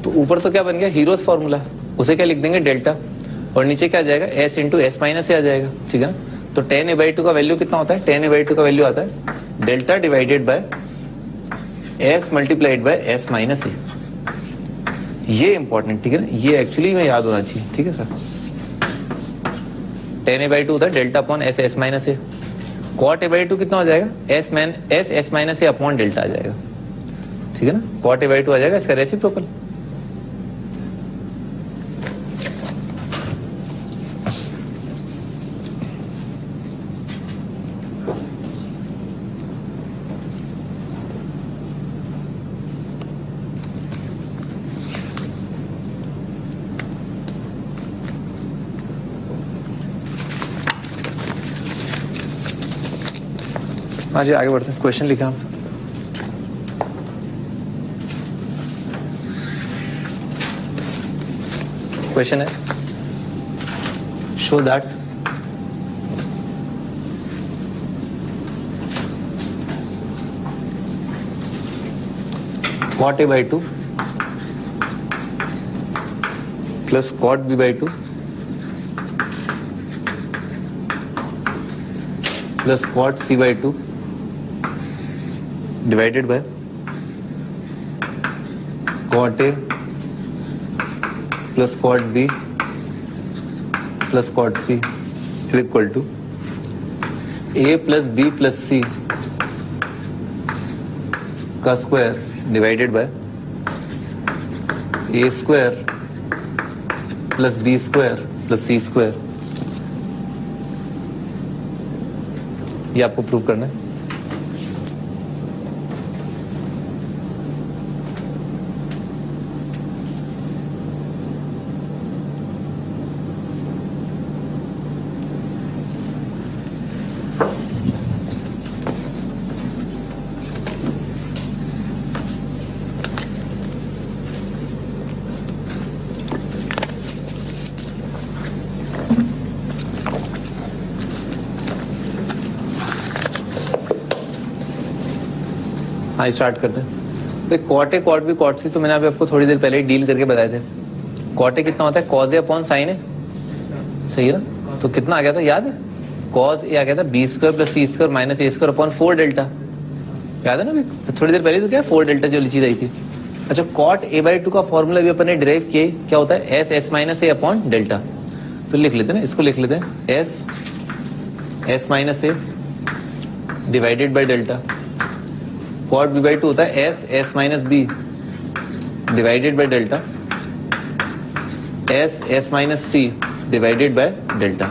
तो ऊपर तो क्या बन गया, हीरोज फॉर्मूला, उसे क्या लिख देंगे डेल्टा, और नीचे क्या आ जाएगा s into s minus a आ जाएगा, ठीक है ना। तो tan a/2 का वैल्यू कितना होता है, tan a/2 का वैल्यू आता है delta divided by s multiplied by s minus a। ये इंपॉर्टेंट, ठीक है ना, ये एक्चुअली में याद होना चाहिए, ठीक है सर। tan a/2 होता है delta upon s minus a, cot a/2 कितना हो जाएगा, s minus a upon delta आ जाएगा, ठीक है ना, cot a/2 आ जाएगा इसका रेसिप्रोकल। हाँ जी, आगे बढ़ते हैं, क्वेश्चन लिखा हम। क्वेश्चन है, show that cot A by two plus cot B by two plus cot C by two divided by cot A plus cot B plus cot C is equal to A plus B plus C का square divided by A square plus B square plus C square. ये आपको prove करना है। हाँ start करते हैं। तो cot ए cot B cot c तो मैंने अभी आपको थोड़ी देर पहले डील करके बताए थे। कॉट ए कितना होता है कॉज ए अपॉन साइन ए, सही है ना। तो कितना आ गया था याद है, कॉज ए आ गया था B square plus C square minus A square upon 4 delta, याद है ना अभी थोड़ी देर पहले तो क्या 4 डेल्टा जो लिखी रही थी। अच्छा कॉट ए बाई टू का फॉर्मूला भी अपन ने डिराइव किया, क्या होता है s s minus a upon delta. तो लिख लेते हैं ना, इसको लिख लेते हैं s s minus a divided by delta. Cot B by two होता है s s minus b divided by delta, s s minus c divided by delta.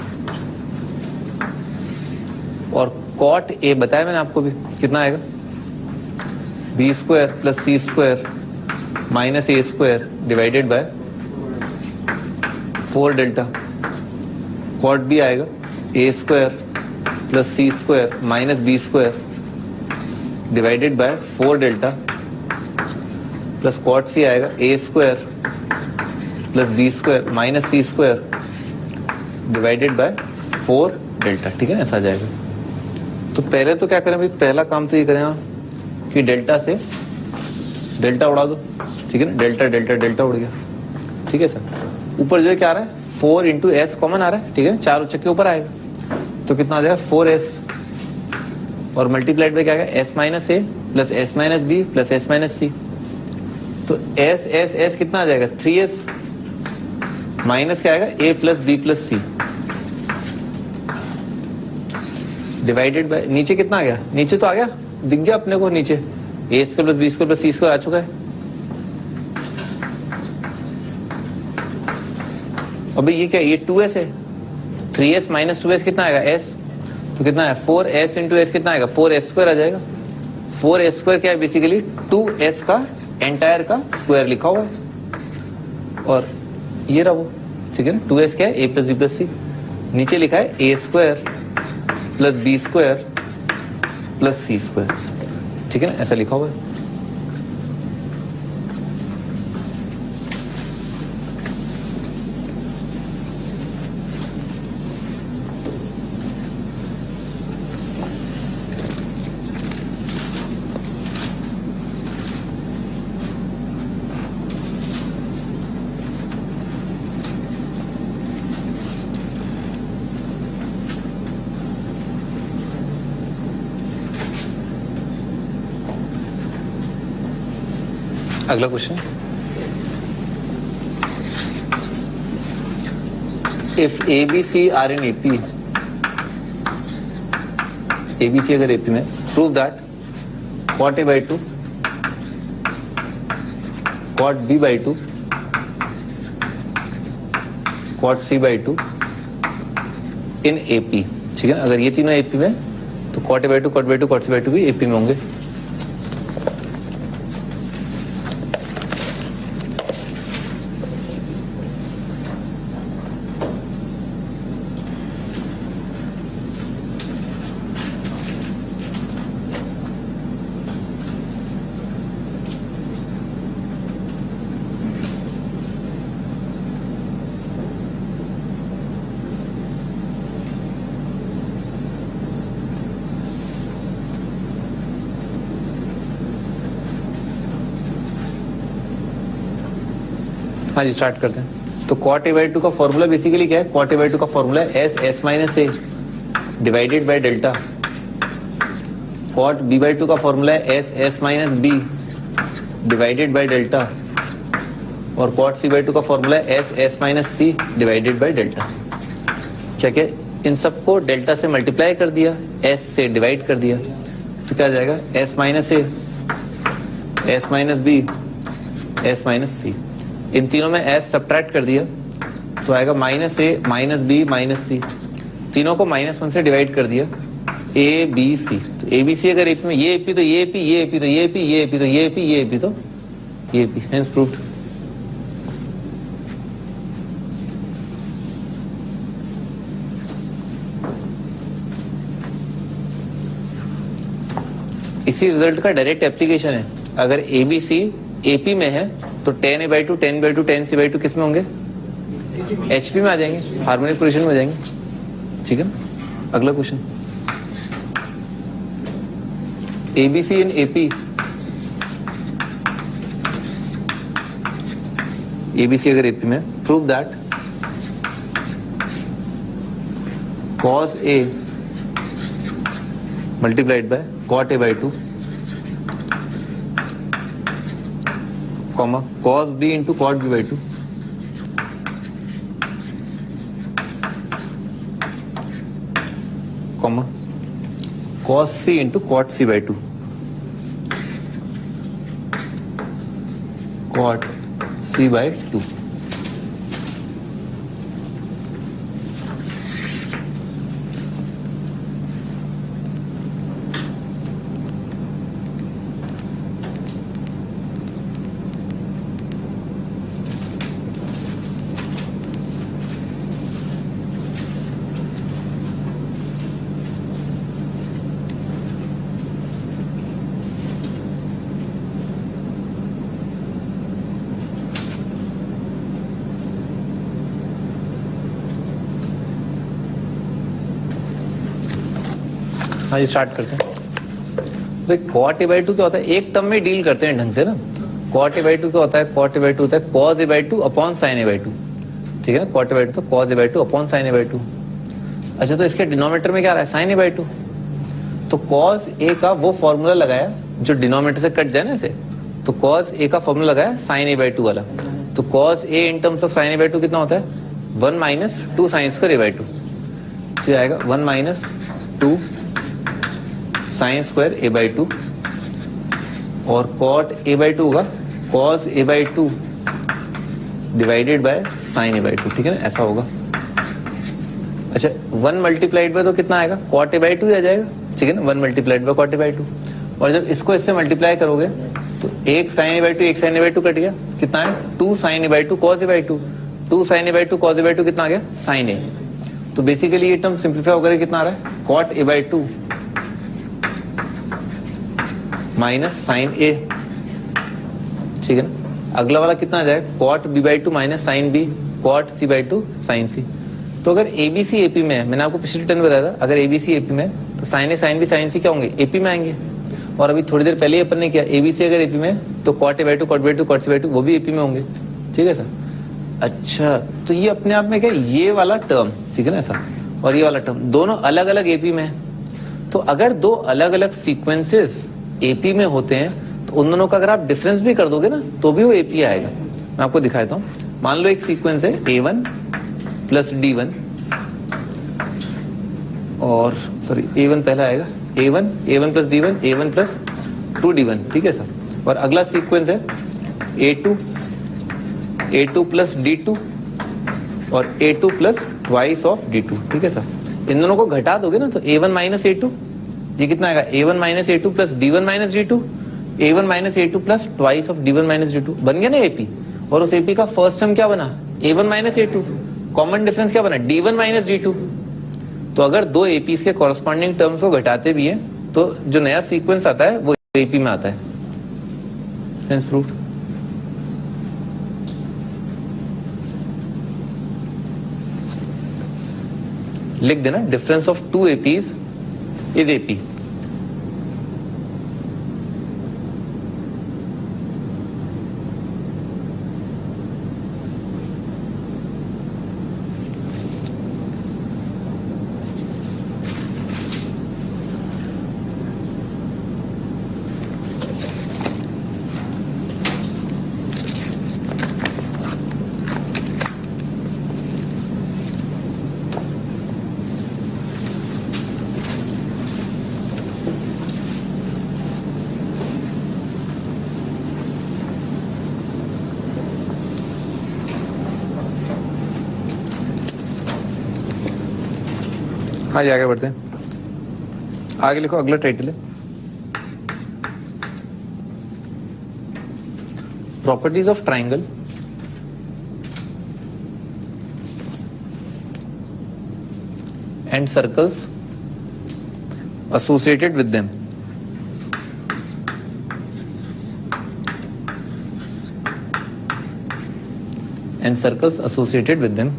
और कॉट ए बताया मैंने आपको भी कितना आएगा, B square plus C square minus A square divided by 4 delta. Cot B आएगा A square plus C square minus B square divided by 4 delta plus cot C आएगा A square plus B square minus C square divided by 4 delta. ठीक है ना, ऐसा आ जाएगा। तो पहले तो क्या करें भाई, पहला काम तो ये करें कि डेल्टा से डेल्टा उड़ा दो। ठीक है ना, डेल्टा डेल्टा डेल्टा उड़ गया। ठीक है सर, ऊपर जो है क्या आ रहा है 4 इंटू एस कॉमन आ रहा है। ठीक है, 4 उच्चक के ऊपर आएगा तो कितना आ जाएगा 4s और मल्टीप्लाइड बाय क्या आएगा S minus A plus S minus B plus S minus C. तो एस एस एस कितना आ जाएगा 3s माइनस क्या आएगा A plus B plus C divided by नीचे कितना आ गया, नीचे तो आ गया दिख गया अपने को नीचे A square plus B square plus C square आ चुका है। अबे ये क्या, ये 2s है, 3s माइनस 2s कितना आएगा s, तो कितना है 4s इंटू एस कितना आएगा 4s स्क्वायर आ जाएगा। 4s स्क्वायर क्या है बेसिकली 2s का एंटायर का स्क्वायर लिखा हुआ है और ये रहा वो। ठीक है ना, 2s क्या है a plus B plus C, नीचे लिखा है A square plus B square plus C square. ठीक है ना, ऐसा लिखा हुआ है। अगला question, if ABC are in AP, ABC अगर एपी में, prove that cot A by two cot B by two cot C by two in AP. ठीक है ना, अगर ये तीनों एपी में तो cot A by two cot by two cot C by to भी एपी में होंगे। हाँ जी स्टार्ट करते हैं। तो कॉट a/2 का फॉर्मूला बेसिकली क्या है? कॉट a/2 का फॉर्मूला है s minus a divided by delta. Cot b/2 का फॉर्मूला है s minus b divided by delta. और कॉट c/2 का फॉर्मूला है s minus c divided by delta. क्या क्या इन सबको डेल्टा से मल्टीप्लाई कर दिया, s से डिवाइड कर दिया, तो क्या आ जाएगा? s minus A, s minus B, s minus C. इन तीनों में s सब्ट्रैक्ट कर दिया तो आएगा minus A minus B minus C. तीनों को -1 से डिवाइड कर दिया, ए बी सी। तो ए बी सी अगर एपी में ये एपी तो ये एपी, ये एपी तो ये एपी, ये एपी तो ये एपी, ये एपी तो ये एपी। Hence proved. इसी रिजल्ट का डायरेक्ट एप्लीकेशन है। अगर ए बी सी एपी में है तो 10a/2 10/2 10c/2 किस में होंगे? एचपी में आ जाएंगे, हार्मोनिक पोजीशन में हो जाएंगे। ठीक है, अगला क्वेश्चन। एबीसी इन एपी, एबीसी अगर एपी में, prove that cos A multiplied bye cot a/2 comma cos B into cot B/2 comma cos C into cot C/2 cot C/2। हाँ जी स्टार्ट करते हैं। तो cot a/2 क्या होता है? एक टर्म में डील करते हैं ढंग से ना। cot a/2 क्या होता है? cot a/2 होता है cos a/2 upon sin a/2। ठीक है ना, cot a/2 तो cos a/2 upon sin a/2। अच्छा, तो इसके डिनोमिनेटर में क्या आ रहा है? sin a/2। तो cos a का वो फॉर्मूला लगाया जो डिनोमिनेटर से कट जाए ना इसे, तो cos a का फॉर्मूला लगाया sin a/2 वाला। तो cos a in terms of sin a/2 कितना होता है? 1 माइनस 2 sin स्क्वायर a/2। तो आएगा 1 माइनस 2 साइन स्क्वायर a/2 और cot a/2 होगा cos a/2 divided by sin a/2। ठीक है ना, ऐसा होगा। अच्छा, 1 मल्टीप्लाइड बाय तो कितना आएगा? cot a/2 ही आ जाएगा। ठीक है ना, 1 मल्टीप्लाइड बाय cot a/2। और जब इसको इससे मल्टीप्लाई करोगे तो एक sin a/2 एक sin a/2 कट गया, कितना है? 2 sin a/2 cos a/2। 2 sin a/2 cos a/2 कितना आ गया? sin a। तो बेसिकली ये टर्म सिंप्लीफाई होकर कितना आ रहा है? cot a/2 माइनस साइन ए। ठीक है ना, अगला वाला कितना आ जाएगा? cot b/2 minus sine B cot c/2 sine C. तो अगर एबीसी एपी में है, मैंने आपको पिछले टर्न बताया था, अगर एबीसी एपी में है तो साइन ए साइन बी साइन सी क्या होंगे? एपी में आएंगे। और अभी थोड़ी देर पहले अपन ने किया, एबीसी अगर एपी में है तो cot a/2 cot b/2 cot c/2 वो भी एपी में होंगे। ठीक है सर। अच्छा, तो ये अपने आप में क्या, ये वाला टर्म, ठीक है ना ऐसा, और ये वाला टर्म दोनों अलग अलग एपी में है। तो अगर दो अलग अलग सीक्वेंसेस एपी में होते हैं तो उन दोनों का अगर आप डिफरेंस भी कर दोगे ना तो भी वो एपी आएगा। मैं आपको दिखाता हूं। मान लो एक सीक्वेंस है a1 प्लस d1, और सॉरी a1 पहला आएगा, a1 plus d1 a1 plus 2d1। ठीक है सर। और अगला सीक्वेंस है a2 प्लस d2 और a2 plus twice of d2। ठीक है सर। इन दोनों को घटा दोगे ना तो a1 माइनस a2, ये कितना आएगा? a1 minus a2 plus d1 minus d2, a1 minus a2 plus twice of d1 minus d2। बन गया ना एपी। और उस एपी का फर्स्ट टर्म क्या बना? a1 minus a2। Common difference क्या बना? d1 minus d2। तो अगर दो एपीज के कॉरस्पॉन्डिंग टर्म्स को घटाते भी हैं तो जो नया सीक्वेंस आता है वो एपी में आता है। Sense proved. लिख देना, difference of two APs is AP. हाँ जी आगे बढ़ते हैं, आगे लिखो, अगला टाइटल है properties of triangle and circles associated with them. And circles associated with them.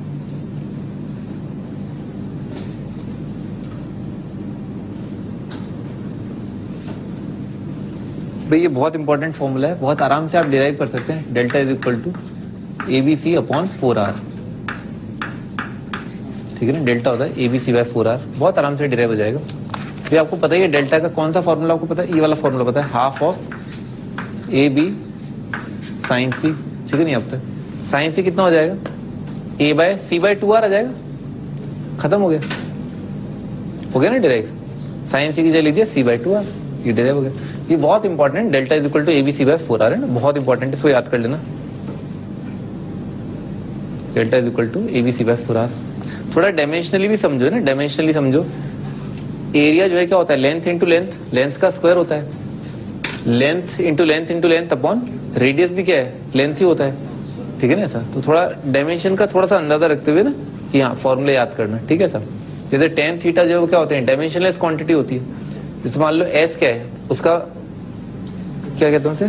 भाई ये बहुत इंपॉर्टेंट फॉर्मूला है, बहुत आराम से आप डिराइव कर सकते हैं। Delta is equal to ABC upon 4r, ठीक है ना। डेल्टा होता है एबीसी बाय 4r, बहुत आराम से डिराइव हो जाएगा। तो आपको पता ही है डेल्टा का कौन सा फॉर्मूला आपको पता है, ये वाला फॉर्मूला पता है, half of A B sine C, ठीक है नहीं। अब तक साइन सी कितना हो जाएगा, ए बाय सी बाय 2r आ जाएगा, खत्म हो गया ना डिराइव। साइन सी की जगह लिख दिया सी बाय 2r, ये डिराइव हो गया। ये बहुत important, delta is equal to a b c by 4r है ना, बहुत इंपॉर्टेंट है, इसको याद कर लेना। Delta is equal to a b c by 4r। थोड़ा डायमेंशनली भी समझो ना, डायमेंशनली समझो। एरिया जो है क्या होता है, लेंथ इंटू लेंथ, लेंथ का स्क्वायर होता है, length into length into length upon radius भी क्या है, लेंथ ही होता है, ठीक है ना ऐसा। तो थोड़ा डायमेंशन का थोड़ा सा अंदाजा रखते हुए ना कि हाँ फॉर्मूला याद करना, ठीक है सर। जैसे tan थीटा जो है क्या होते हैं, डायमेंशनलेस क्वांटिटी होती है। जैसे मान लो s क्या है, उसका क्या कहते हैं उसे,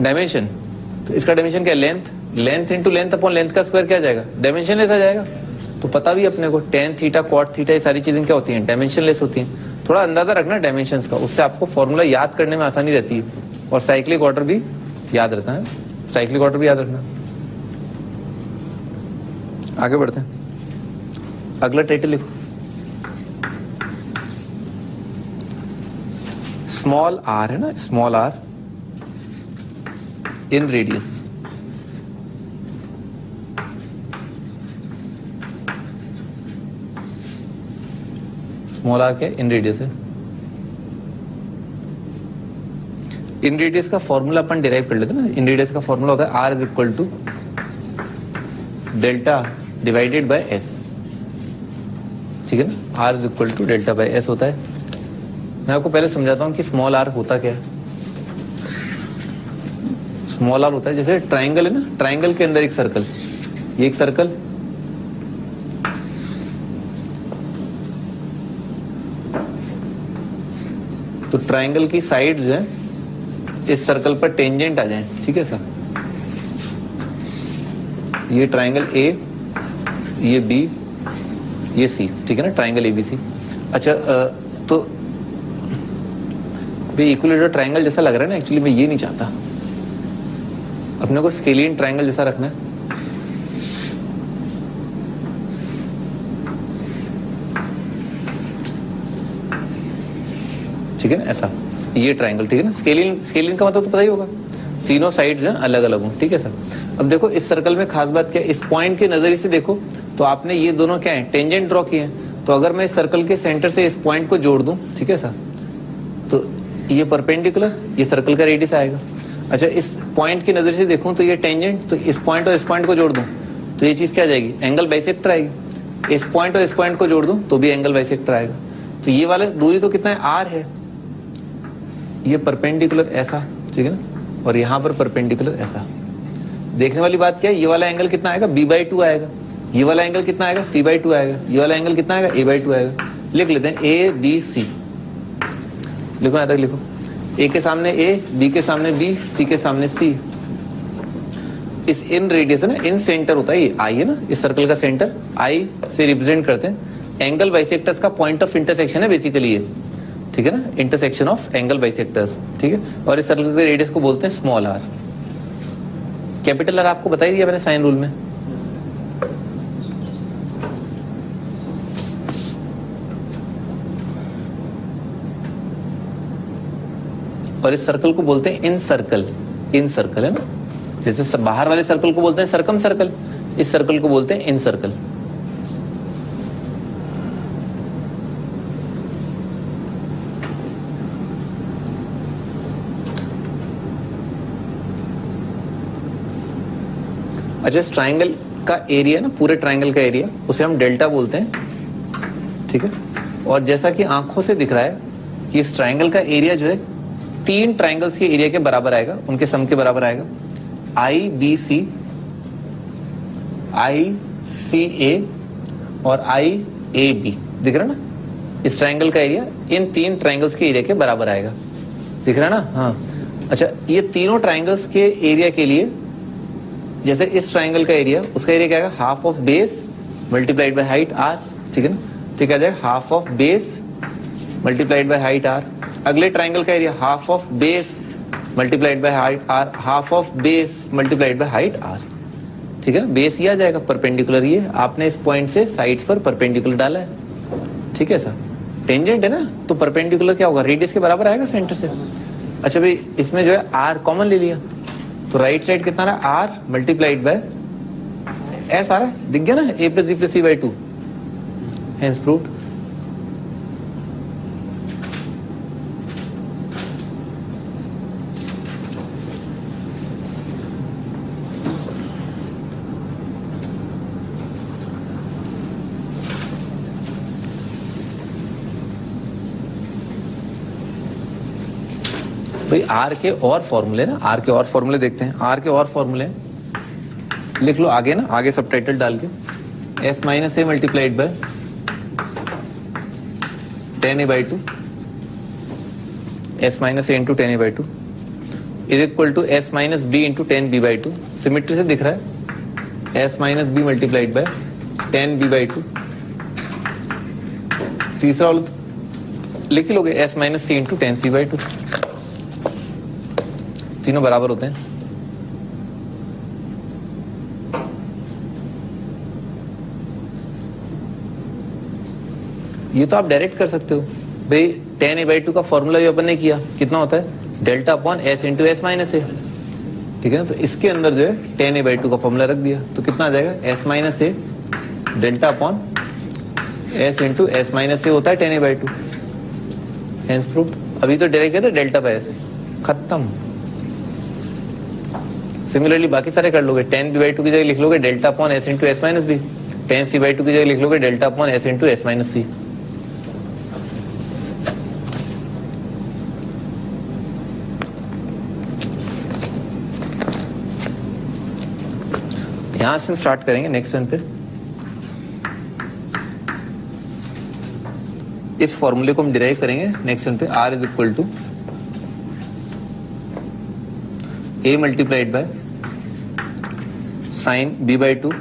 डायमेंशन। तो इसका डायमेंशन क्या है, length, length into length upon length का स्क्वायर क्या आ जाएगा, डायमेंशनलेस आ जाएगा। तो पता भी अपने को tan थीटा कॉट थीटा ये सारी चीजें क्या होती हैं, डायमेंशनलेस होती हैं। थोड़ा अंदाजा रखना डायमेंशंस का, उससे आपको फॉर्मूला याद करने में आसानी रहती है। और साइक्लिक ऑर्डर भी याद रहता है, साइक्लिक ऑर्डर भी याद रखना। आगे बढ़ते हैं, अगला टाइटल लिखो, स्मॉल आर है ना, small r inradius. Small r क्या, इन रेडियस है। इन रेडियस का फॉर्मूला अपन डिराइव कर लेते हैं ना। इन रेडियस का फॉर्मूला होता है r is equal to delta divided by s, ठीक है ना। R is equal to delta by s होता है। मैं आपको पहले समझाता हूं कि स्मॉल आर होता क्या है। स्मॉल आर होता है जैसे ट्राइंगल है ना, ट्राइंगल के अंदर एक सर्कल, ये एक सर्कल, तो ट्राइंगल की साइड जो है इस सर्कल पर टेंजेंट आ जाए, ठीक है सर। ये ट्राइंगल ए, ये बी, ये सी, ठीक है ना, ट्राइंगल एबीसी। अच्छा तो इक्विलेटरल ट्राइंगल जैसा लग रहा है ना, एक्चुअली मैं ये नहीं चाहता, अपने को स्केलियन ट्राइंगल जैसा रखना है। ठीक है ना ऐसा, ये ट्राइंगल, ठीक है ना। स्केलियन का मतलब तो पता ही होगा, तीनों साइड्स हैं अलग अलग हो, ठीक है सर। अब देखो इस सर्कल में खास बात क्या है, इस पॉइंट के नजरिए से देखो तो आपने ये दोनों क्या है, टेंजेंट ड्रॉ किए हैं। तो अगर मैं इस सर्कल के सेंटर से इस पॉइंट को जोड़ दूं, ठीक है सर, तो ये परपेंडिकुलर, ये सर्कल का रेडियस आएगा। अच्छा इस पॉइंट की नजर से देखूं तो ये टेंजेंट, तो इस पॉइंट और इस पॉइंट को जोड़ दूं तो ये चीज क्या आ जाएगी, एंगल बाइसेक्टर आएगी। इस पॉइंट और इस पॉइंट को जोड़ दूं तो भी एंगल बाइसेक्टर आएगा। तो ये वाला दूरी तो कितना है, आर है, ये परपेंडिकुलर ऐसा, ठीक है ना, और यहाँ पर परपेंडिकुलर ऐसा। देखने वाली बात क्या है, ये वाला एंगल कितना आएगा, b/2 आएगा। ये वाला एंगल कितना आएगा, c/2 आएगा। ये वाला एंगल कितना आएगा, a/2 आएगा। लिख लेते हैं ए बी सी, लिखो यहां तक लिखो। ए के सामने ए, बी के सामने बी, सी के सामने सी। इस इन रेडियस है ना, इन सेंटर होता है ये आई है ना, इस सर्कल का सेंटर आई से रिप्रेजेंट करते हैं। एंगल बाइसेक्टर्स का पॉइंट ऑफ इंटरसेक्शन है बेसिकली ये, ठीक है ना, इंटरसेक्शन ऑफ एंगल बाइसेक्टर्स, ठीक है। और इस सर्कल के रेडियस को बोलते हैं स्मॉल आर। कैपिटल आर आपको बता ही दिया मैंने साइन रूल में। और इस सर्कल को बोलते हैं इन सर्कल, इन सर्कल है ना। जैसे बाहर वाले सर्कल को बोलते हैं सर्कम सर्कल, इस सर्कल को बोलते हैं इन सर्कल। अच्छा इस ट्राइंगल का एरिया ना, पूरे ट्राइंगल का एरिया, उसे हम डेल्टा बोलते हैं, ठीक है। और जैसा कि आंखों से दिख रहा है कि इस ट्राइंगल का एरिया जो है 3 ट्राइंगल्स के एरिया के बराबर आएगा, उनके सम के बराबर आएगा। IBC, ICA और IAB दिख रहा है ना, इस ट्राइंगल का एरिया इन 3 ट्राइंगल्स के एरिया के बराबर आएगा, दिख रहा है ना। हाँ, अच्छा, ये तीनों ट्राइंगल्स के एरिया के लिए, जैसे इस ट्राइंगल का एरिया, उसका एरिया क्या आएगा, half of base multiplied by height r, ठीक है ना। तो क्या जाएगा, half of base multiplied by height r। अगले ट्राइंगल का area half of base multiplied by height r, half of base multiplied by height r, ठीक है ना। बेस ये आ जाएगा, परपेंडिकुलर ये आपने इस पॉइंट से साइड्स पर परपेंडिकुलर डाला है, ठीक है सर। टेंजेंट है ना, तो परपेंडिकुलर क्या होगा, रेडियस के बराबर आएगा सेंटर से। अच्छा भाई, इसमें जो है r कॉमन ले लिया, तो राइट साइड कितना रहा, r मल्टीप्लाइड बाय s आ रहा है, दिख गया ना, a plus b plus c by 2, hence proved. भाई आर के और फॉर्मूले ना, आर के और फॉर्मूले देखते हैं। आर के और फॉर्मूले लिख लो आगे ना, आगे सब टाइटल डाल के, s minus a multiplied by 10a/2, s minus a into 10a/2 is equal to s minus b into 10b/2। Symmetry से दिख रहा है, s minus b multiplied by 10b/2। तीसरा वाला लिख लोगे, s माइनस सी इंटू 10c/2, तीनों बराबर होते हैं। ये तो आप डायरेक्ट कर सकते हो भाई, 10a/2 का फॉर्मूला जो अपन ने किया कितना होता है, delta upon s into S minus A, ठीक है ना। तो इसके अंदर जो है 10a/2 का फॉर्मूला रख दिया, तो कितना आ जाएगा, s minus A delta upon s into S minus A होता है 10a/2, हेंस प्रूव्ड। अभी तो डायरेक्ट किया था डेल्टा बाय s, खत्म। सिमिलरली बाकी सारे कर लोगे, 10b/2 की जगह लिख लोगे delta upon s into S minus B, 10c/2 की जगह लिख लोगे delta upon s into S minus C. यहां से हम स्टार्ट करेंगे नेक्स्ट वन पे। इस फॉर्मूले को हम डिराइव करेंगे नेक्स्ट वन पे, r is equal to a multiplied by sine b/2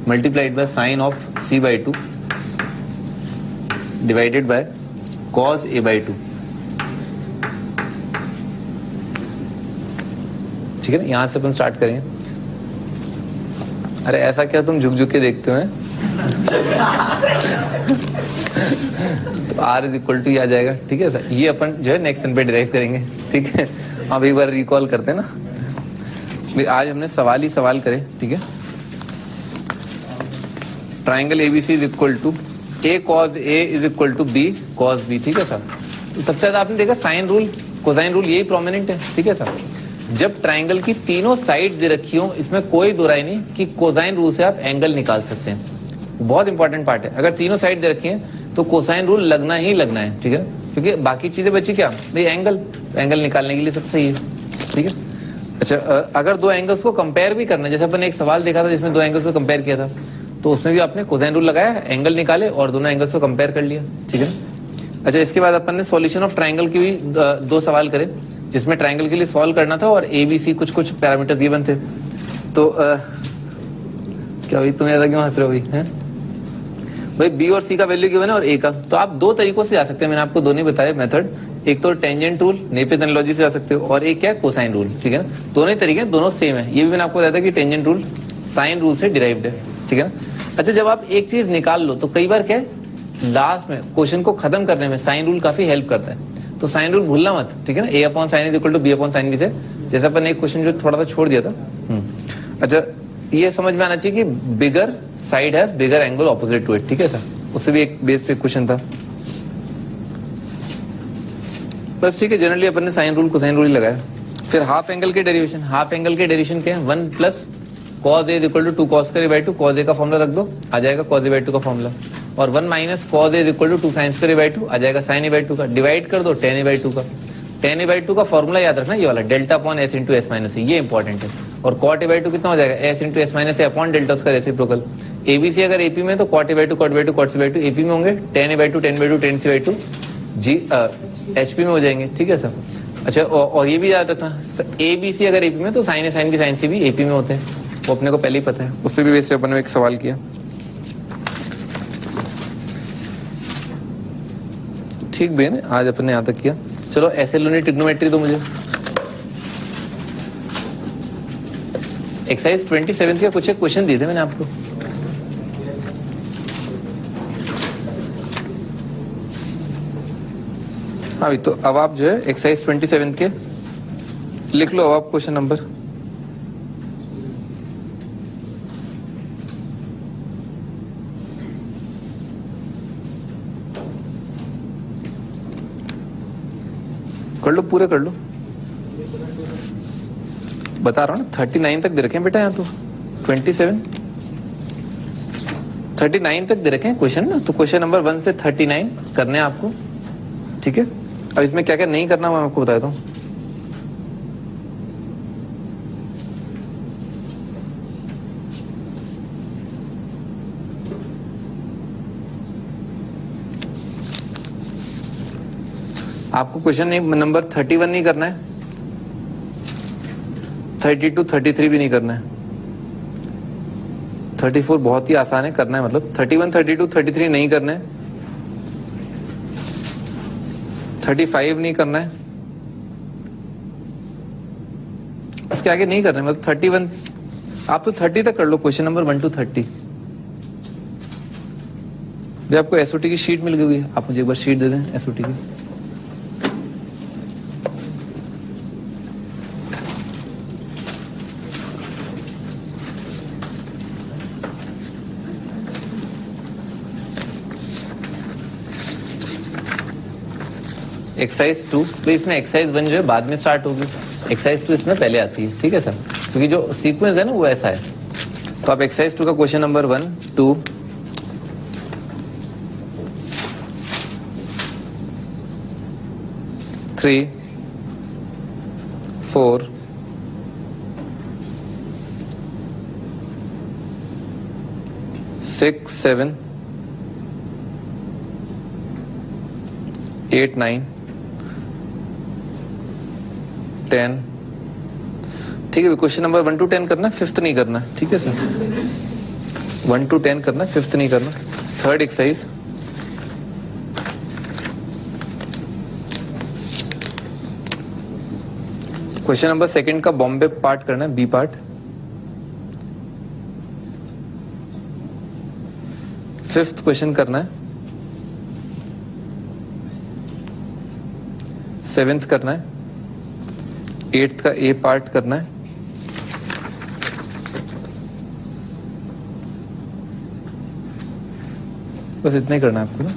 multiplied by sine of c/2 divided by cos a/2, ठीक है ना। यहां से अपन स्टार्ट करेंगे। अरे ऐसा क्या तुम झुक झुक के देखते हो, तो r इज इक्वल टू ये आ जाएगा, ठीक है सर। ये अपन जो है नेक्स्ट वन पे डिराइव करेंगे, ठीक है। अब एक बार रिकॉल करते हैं ना, आज हमने सवाल ही सवाल करे, ठीक है। Triangle ABC is equal to a cos a is equal to b cos b, ठीक है सर। तो सबसे ज्यादा आपने देखा साइन रूल, कोसाइन रूल, यही प्रोमिनेंट है, ठीक है सर। जब ट्राइंगल की तीनों साइड दे रखी हो, इसमें कोई दो राय नहीं कि कोसाइन रूल से आप एंगल निकाल सकते हैं। बहुत इंपॉर्टेंट पार्ट है, अगर तीनों साइड दे रखी है तो कोसाइन रूल लगना ही लगना है, ठीक है। क्योंकि बाकी चीजें बची क्या भाई, एंगल, एंगल निकालने के लिए सब सही है, ठीक है। अच्छा, अगर दो एंगल्स को कंपेयर भी करना है, जैसे अपन ने एक सवाल देखा था जिसमें दो एंगल्स को कंपेयर किया था, तो उसमें भी आपने कोसाइन रूल लगाया, एंगल निकाले और दोनों एंगल्स को कंपेयर कर लिया, ठीक है। अच्छा, इसके बाद अपन ने सॉल्यूशन ऑफ ट्राइंगल के भी दो सवाल करे, जिसमें ट्राइंगल के लिए सॉल्व करना था और एबीसी कुछ पैरामीटर्स गिवन थे। तो क्या भाई तुम्हें ऐसा क्यों हंस रहे हो भाई, बी और सी का वैल्यू गिवन है और ए का। तो आप दो तरीकों से जा सकते हैं, मैंने आपको दोनों बताया मेथड। एक तो टेंजेंट रूल, नेपियर एनालॉजी से जा सकते हो, और एक क्या है कोसाइन रूल, ठीक है ना। दोनों ही तरीके, दोनों सेम है। ये भी मैंने आपको बताया था कि टेंजेंट रूल साइन रूल से डिराइव्ड है, ठीक है ना। अच्छा, जब आप एक चीज निकाल लो तो कई बार क्या है, लास्ट में क्वेश्चन को खत्म करने में साइन रूल काफी हेल्प करता है। तो साइन रूल भूलना मत, ठीक है ना। a upon sine is equal to b upon sine b से, जैसे अपन ने एक क्वेश्चन जो थोड़ा सा छोड़ दिया था। अच्छा, ये समझ में आना चाहिए कि bigger side has bigger angle opposite to it, ठीक है सर। उससे भी एक बेस्ड एक क्वेश्चन था बस, ठीक है। जनरली अपन ने साइन रूल कोसाइन रूल लगाया। फिर हाफ एंगल के डेरिवेशन, हाफ एंगल के डेरिवेशन क्या है, 1 plus cos a is equal to 2 cos square by 2, cos a का फॉर्मूला रख दो, आ जाएगा cos a बाई 2 का फॉर्मूला, और 1 minus cos a is equal to 2 sin square by 2, आ जाएगा sin a बाई 2 का, डिवाइड कर दो tan a बाई 2 का। tan a बाई 2 का फॉर्मूला याद रखना, ये वाला delta upon s into S minus, ये इंपॉर्टेंट है। और cot a बाई 2 कितना हो जाएगा, s into S minus a upon delta उसका रेसिप्रोकल। एबीसी अगर एपी में तो cot a by 2 cot by 2 cot c by 2 AP में होंगे, tan a by 2 tan by 2 tan c by 2 जी एचपी में हो जाएंगे, ठीक है सर। अच्छा, और ये भी याद रखना, ए बी सी अगर एपी में तो साइन ए साइन बी साइन सी भी एपी में होते हैं, वो अपने को पहले ही पता है। उस पर भी वैसे अपन ने एक सवाल किया, ठीक भी है ना, आज अपन ने यहाँ तक किया। चलो ऐसे लोनी ट्रिग्नोमेट्री तो मुझे एक्सरसाइज 27 के कुछ एक क्वेश्चन दिए थे मैंने आपको, हाँ तो अब आप जो है एक्सरसाइज 27 के लिख लो, अब आप क्वेश्चन नंबर। कर लो, पूरे कर लो, बता रहा हूँ ना 39 तक दे रखे हैं बेटा, यहाँ तो 39 तक दे रखे हैं क्वेश्चन ना, तो क्वेश्चन नंबर 1 से 39 करने हैं आपको, ठीक है। अब इसमें क्या क्या नहीं करना मैं आपको बता देता हूँ। आपको क्वेश्चन नंबर 31 नहीं करना है, 32 33 भी नहीं करना है, 34 बहुत ही आसान है करना है, मतलब 31 32 33 नहीं करना है, 35 नहीं करना है, इसके आगे नहीं करना है, मतलब 31 आप तो 30 तक कर लो, क्वेश्चन नंबर 1 to 30। जो आपको एसओटी की शीट मिल गई है, आप मुझे एक बार शीट दे दें एसओटी की। एक्सरसाइज 2, तो इसमें एक्सरसाइज 1 जो है बाद में स्टार्ट होगी, एक्सरसाइज 2 इसमें पहले आती है, ठीक है सर, क्योंकि जो सीक्वेंस है ना वो ऐसा है। तो आप एक्सरसाइज 2 का क्वेश्चन नंबर 1 2 3 4 6 7 8 9 10, ठीक है। क्वेश्चन नंबर 1 to 10 करना है, 5th नहीं करना, ठीक है सर। 1 to 10 करना है, 5th नहीं करना। थर्ड एक्सरसाइज, क्वेश्चन नंबर 2 का बॉम्बे पार्ट करना है, बी पार्ट। 5th क्वेश्चन करना है, 7th करना है, 8th का ए पार्ट करना है, बस इतना ही करना है आपको ना।